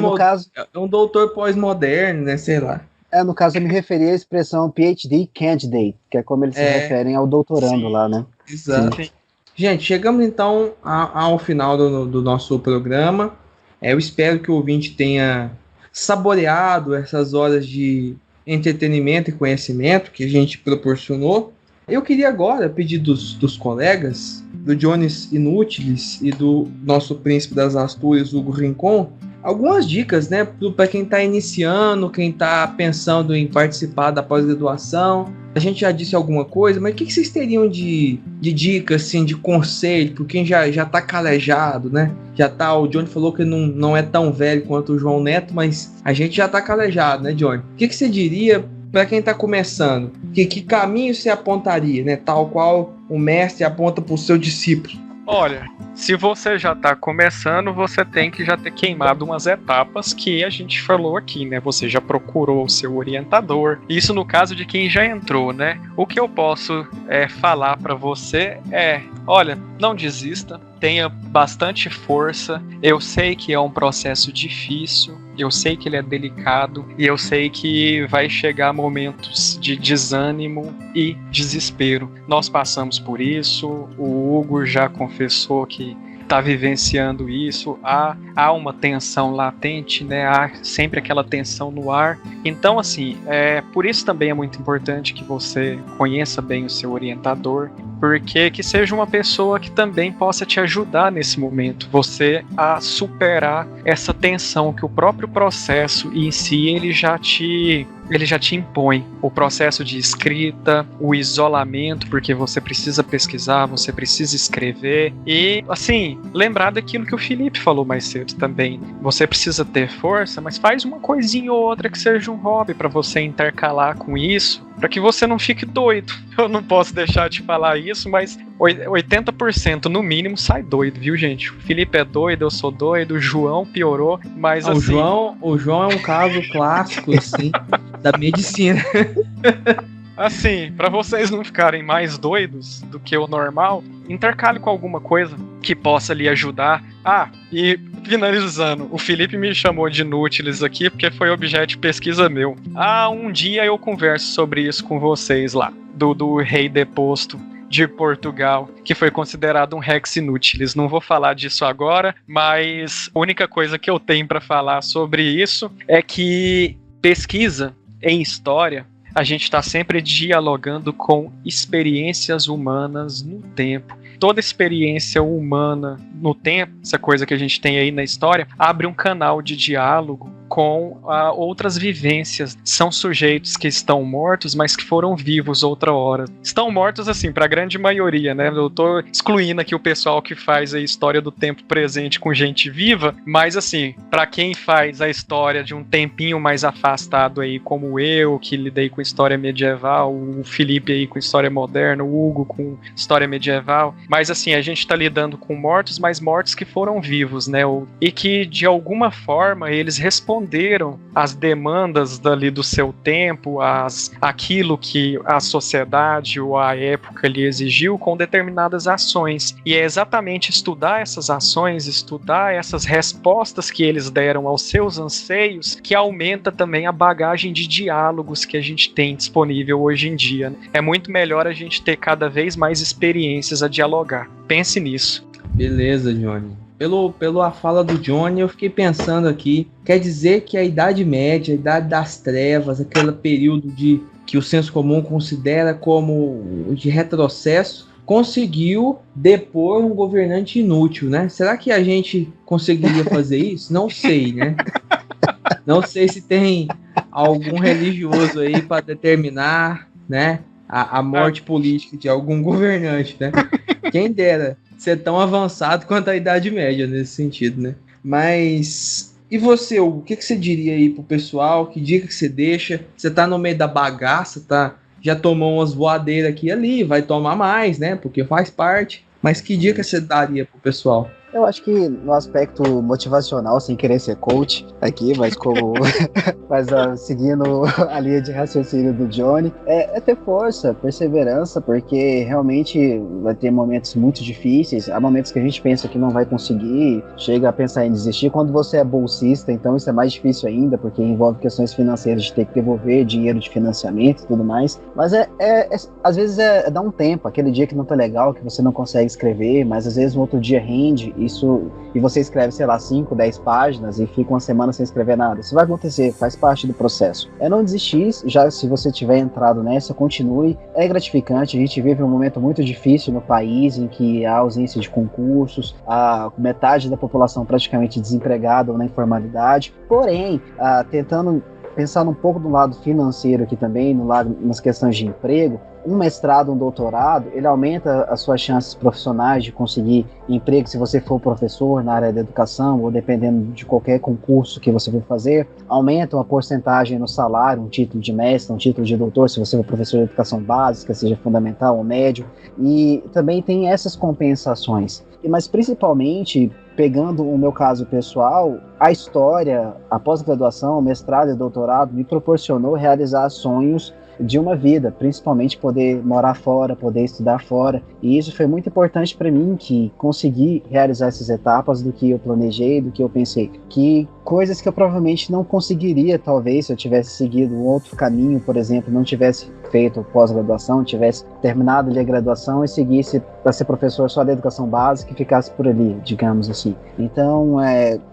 No caso, é um doutor pós-moderno, né? Sei lá. No caso, eu me referi à expressão PhD candidate, que é como eles se referem ao doutorando lá, né? Exato. Sim. Gente, chegamos então ao final do nosso programa. Eu espero que o ouvinte tenha saboreado essas horas de entretenimento e conhecimento que a gente proporcionou. Eu queria agora pedir dos colegas, do Jones Inútiles e do nosso príncipe das Astúrias, Hugo Rincon, algumas dicas, né, para quem está iniciando, quem está pensando em participar da pós-graduação. A gente já disse alguma coisa, mas o que vocês teriam de dicas, assim, de conselho, para quem já está calejado, né? O Johnny falou que não é tão velho quanto o João Neto, mas a gente já está calejado, né, Johnny? O que você diria para quem está começando? Que caminho você apontaria, né? Tal qual o mestre aponta para o seu discípulo. Olha, se você já está começando, você tem que já ter queimado umas etapas que a gente falou aqui, né? Você já procurou o seu orientador. Isso no caso de quem já entrou, né? O que eu posso falar para você olha, não desista, tenha bastante força. Eu sei que é um processo difícil, eu sei que ele é delicado e eu sei que vai chegar momentos de desânimo e desespero. Nós passamos por isso, o Hugo já confessou que está vivenciando isso, há uma tensão latente, né? Há sempre aquela tensão no ar. Então, assim, por isso também é muito importante que você conheça bem o seu orientador, porque que seja uma pessoa que também possa te ajudar nesse momento, você a superar essa tensão que o próprio processo em si ele já te impõe. O processo de escrita, o isolamento, porque você precisa pesquisar, você precisa escrever e, assim, lembrar daquilo que o Felipe falou mais cedo também. Você precisa ter força, mas faz uma coisinha ou outra que seja um hobby para você intercalar com isso, para que você não fique doido. Eu não posso deixar de falar isso, mas 80% no mínimo sai doido, viu, gente? O Felipe é doido, eu sou doido, o João piorou, mas assim... O João é um caso clássico, assim, da medicina. Assim, para vocês não ficarem mais doidos do que o normal, intercale com alguma coisa que possa lhe ajudar. E finalizando, o Felipe me chamou de inútiles aqui porque foi objeto de pesquisa meu. Um dia eu converso sobre isso com vocês lá, do rei deposto. de Portugal, que foi considerado um Rex Inutilis. Não vou falar disso agora, mas a única coisa que eu tenho para falar sobre isso é que pesquisa em história, a gente está sempre dialogando com experiências humanas no tempo. Toda experiência humana no tempo, essa coisa que a gente tem aí na história, abre um canal de diálogo com outras vivências. São sujeitos que estão mortos, mas que foram vivos outra hora. Estão mortos, assim, para a grande maioria, né? Eu tô excluindo aqui o pessoal que faz a história do tempo presente com gente viva, mas, assim, para quem faz a história de um tempinho mais afastado aí, como eu, que lidei com história medieval, o Felipe aí com história moderna, o Hugo com história medieval, mas, assim, a gente tá lidando com mortos, mas mortos que foram vivos, né? E que, de alguma forma, eles responderam às demandas dali do seu tempo, aquilo que a sociedade ou a época lhe exigiu com determinadas ações. E é exatamente estudar essas ações, estudar essas respostas que eles deram aos seus anseios, que aumenta também a bagagem de diálogos que a gente tem disponível hoje em dia. É muito melhor a gente ter cada vez mais experiências a dialogar. Pense nisso. Beleza, Johnny. Pela fala do Johnny, eu fiquei pensando aqui, quer dizer que a Idade Média, a Idade das Trevas, aquele período que o senso comum considera como de retrocesso, conseguiu depor um governante inútil, né? Será que a gente conseguiria fazer isso? Não sei, né? Não sei se tem algum religioso aí para determinar, né, a morte política de algum governante, né? Quem dera ser tão avançado quanto a Idade Média nesse sentido, né? Mas e você, Hugo, o que você diria aí pro pessoal? Que dica que você deixa? Você tá no meio da bagaça, tá? Já tomou umas voadeiras aqui e ali, vai tomar mais, né? Porque faz parte. Mas que dica você daria pro pessoal? Eu acho que no aspecto motivacional, sem querer ser coach aqui, mas como seguindo a linha de raciocínio do Johnny, é ter força, perseverança, porque realmente vai ter momentos muito difíceis, há momentos que a gente pensa que não vai conseguir, chega a pensar em desistir. Quando você é bolsista, então isso é mais difícil ainda, porque envolve questões financeiras de ter que devolver dinheiro de financiamento e tudo mais, mas às vezes é dar um tempo, aquele dia que não tá legal, que você não consegue escrever, mas às vezes no outro dia rende, isso, e você escreve, sei lá, 5, 10 páginas e fica uma semana sem escrever nada. Isso vai acontecer, faz parte do processo. É não desistir, já se você tiver entrado nessa, continue. É gratificante, a gente vive um momento muito difícil no país, em que há ausência de concursos, a metade da população praticamente desempregada ou na informalidade. Porém, tentando pensar um pouco do lado financeiro aqui também, nas questões de emprego, um mestrado, um doutorado, ele aumenta as suas chances profissionais de conseguir emprego se você for professor na área da educação ou dependendo de qualquer concurso que você for fazer, aumenta uma porcentagem no salário, um título de mestre, um título de doutor, se você for professor de educação básica, seja fundamental ou médio, e também tem essas compensações. Mas principalmente, pegando o meu caso pessoal, a história, a pós-graduação, mestrado e doutorado me proporcionou realizar sonhos de uma vida, principalmente poder morar fora, poder estudar fora, e isso foi muito importante para mim, que consegui realizar essas etapas do que eu planejei, do que eu pensei, que coisas que eu provavelmente não conseguiria, talvez, se eu tivesse seguido um outro caminho, por exemplo, não tivesse feito pós-graduação, tivesse terminado ali a graduação e seguisse para ser professor só da educação básica e ficasse por ali, digamos assim. Então,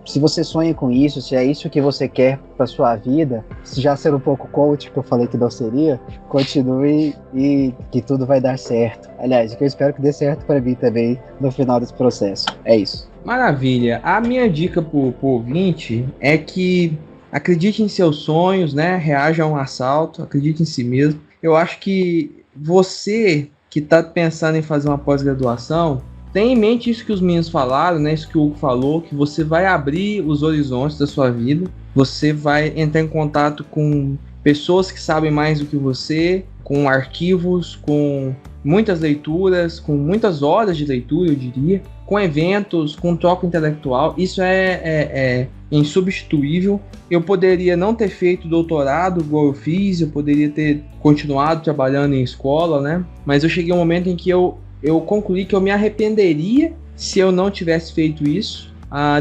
se você sonha com isso, se é isso que você quer para sua vida, se já ser um pouco coach, que eu falei que não seria, continue e que tudo vai dar certo. Aliás, que eu espero que dê certo para mim também no final desse processo. É isso. Maravilha. A minha dica pro ouvinte é que acredite em seus sonhos, né? Reaja a um assalto, acredite em si mesmo. Eu acho que você que está pensando em fazer uma pós-graduação, tenha em mente isso que os meninos falaram, né? Isso que o Hugo falou, que você vai abrir os horizontes da sua vida, você vai entrar em contato com pessoas que sabem mais do que você, com arquivos, com muitas leituras, com muitas horas de leitura, eu diria, com eventos, com troca intelectual. Isso é insubstituível. Eu poderia não ter feito doutorado igual eu fiz, eu poderia ter continuado trabalhando em escola, né? Mas eu cheguei a um momento em que eu concluí que eu me arrependeria se eu não tivesse feito isso.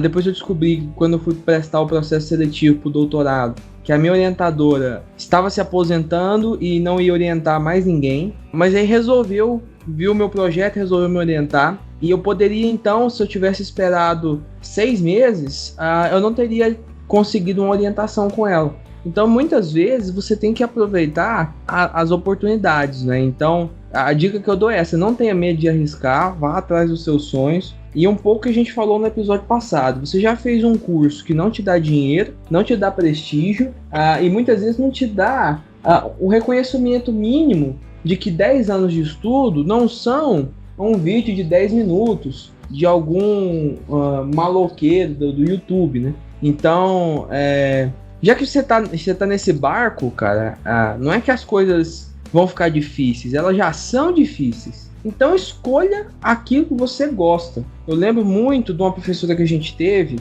Depois eu descobri, quando eu fui prestar o processo seletivo para o doutorado, que a minha orientadora estava se aposentando e não ia orientar mais ninguém, mas aí resolveu viu o meu projeto e resolveu me orientar. E eu poderia, então, se eu tivesse esperado 6 meses, eu não teria conseguido uma orientação com ela. Então, muitas vezes, você tem que aproveitar as oportunidades, né? Então, a dica que eu dou é essa: não tenha medo de arriscar, vá atrás dos seus sonhos. E um pouco que a gente falou no episódio passado, você já fez um curso que não te dá dinheiro, não te dá prestígio, e muitas vezes não te dá o reconhecimento mínimo de que 10 anos de estudo não são um vídeo de 10 minutos de algum maloqueiro do YouTube, né? Então, já que você tá nesse barco, cara, não é que as coisas vão ficar difíceis, elas já são difíceis. Então escolha aquilo que você gosta. Eu lembro muito de uma professora que a gente teve,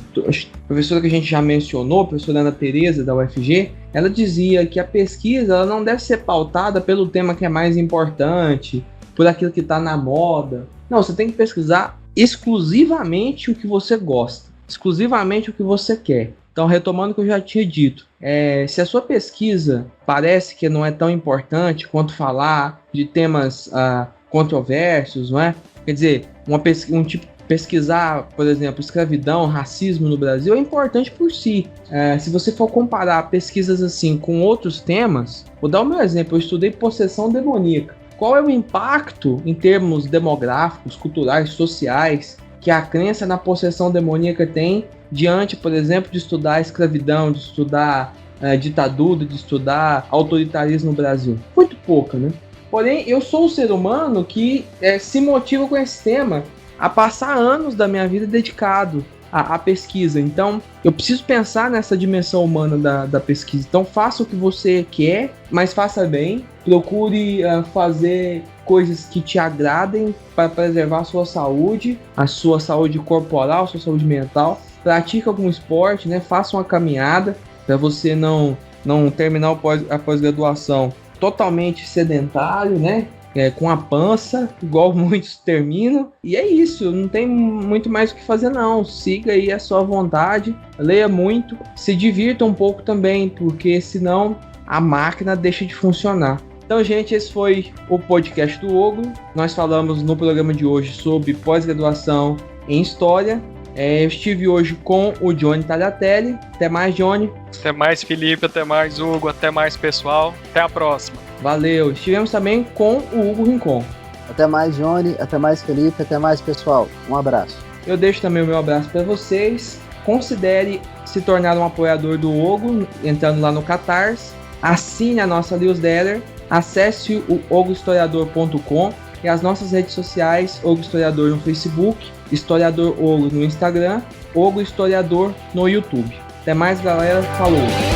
professora que a gente já mencionou, a professora Ana Tereza da UFG. Ela dizia que a pesquisa ela não deve ser pautada pelo tema que é mais importante, por aquilo que está na moda. Não, você tem que pesquisar exclusivamente o que você gosta, exclusivamente o que você quer. Então, retomando o que eu já tinha dito, se a sua pesquisa parece que não é tão importante quanto falar de temas controversos, não é? Quer dizer, pesquisar, por exemplo, escravidão, racismo no Brasil é importante por si. Se você for comparar pesquisas assim com outros temas, vou dar o meu exemplo: eu estudei possessão demoníaca. Qual é o impacto em termos demográficos, culturais, sociais que a crença na possessão demoníaca tem diante, por exemplo, de estudar escravidão, de estudar ditadura, de estudar autoritarismo no Brasil? Muito pouca, né? Porém, eu sou um ser humano que se motiva com esse tema a passar anos da minha vida dedicado à pesquisa. Então, eu preciso pensar nessa dimensão humana da pesquisa. Então, faça o que você quer, mas faça bem. Procure fazer coisas que te agradem para preservar a sua saúde corporal, a sua saúde mental. Pratique algum esporte, né? Faça uma caminhada para você não terminar a pós-graduação totalmente sedentário, né? Com a pança, igual muitos terminam. E é isso, não tem muito mais o que fazer não. Siga aí a sua vontade, leia muito, se divirta um pouco também, porque senão a máquina deixa de funcionar. Então, gente, esse foi o podcast do Ogro. Nós falamos no programa de hoje sobre pós-graduação em História. Eu estive hoje com o Johnny Tagliatelli. Até mais, Johnny. Até mais, Felipe. Até mais, Hugo. Até mais, pessoal. Até a próxima. Valeu. Estivemos também com o Hugo Rincon. Até mais, Johnny. Até mais, Felipe. Até mais, pessoal. Um abraço. Eu deixo também o meu abraço para vocês. Considere se tornar um apoiador do Ogro, entrando lá no Catarse. Assine a nossa newsletter. Acesse o ogrohistoriador.com e as nossas redes sociais: Ogro Historiador no Facebook, Historiador Ogro no Instagram, Ogro Historiador no YouTube. Até mais, galera. Falou!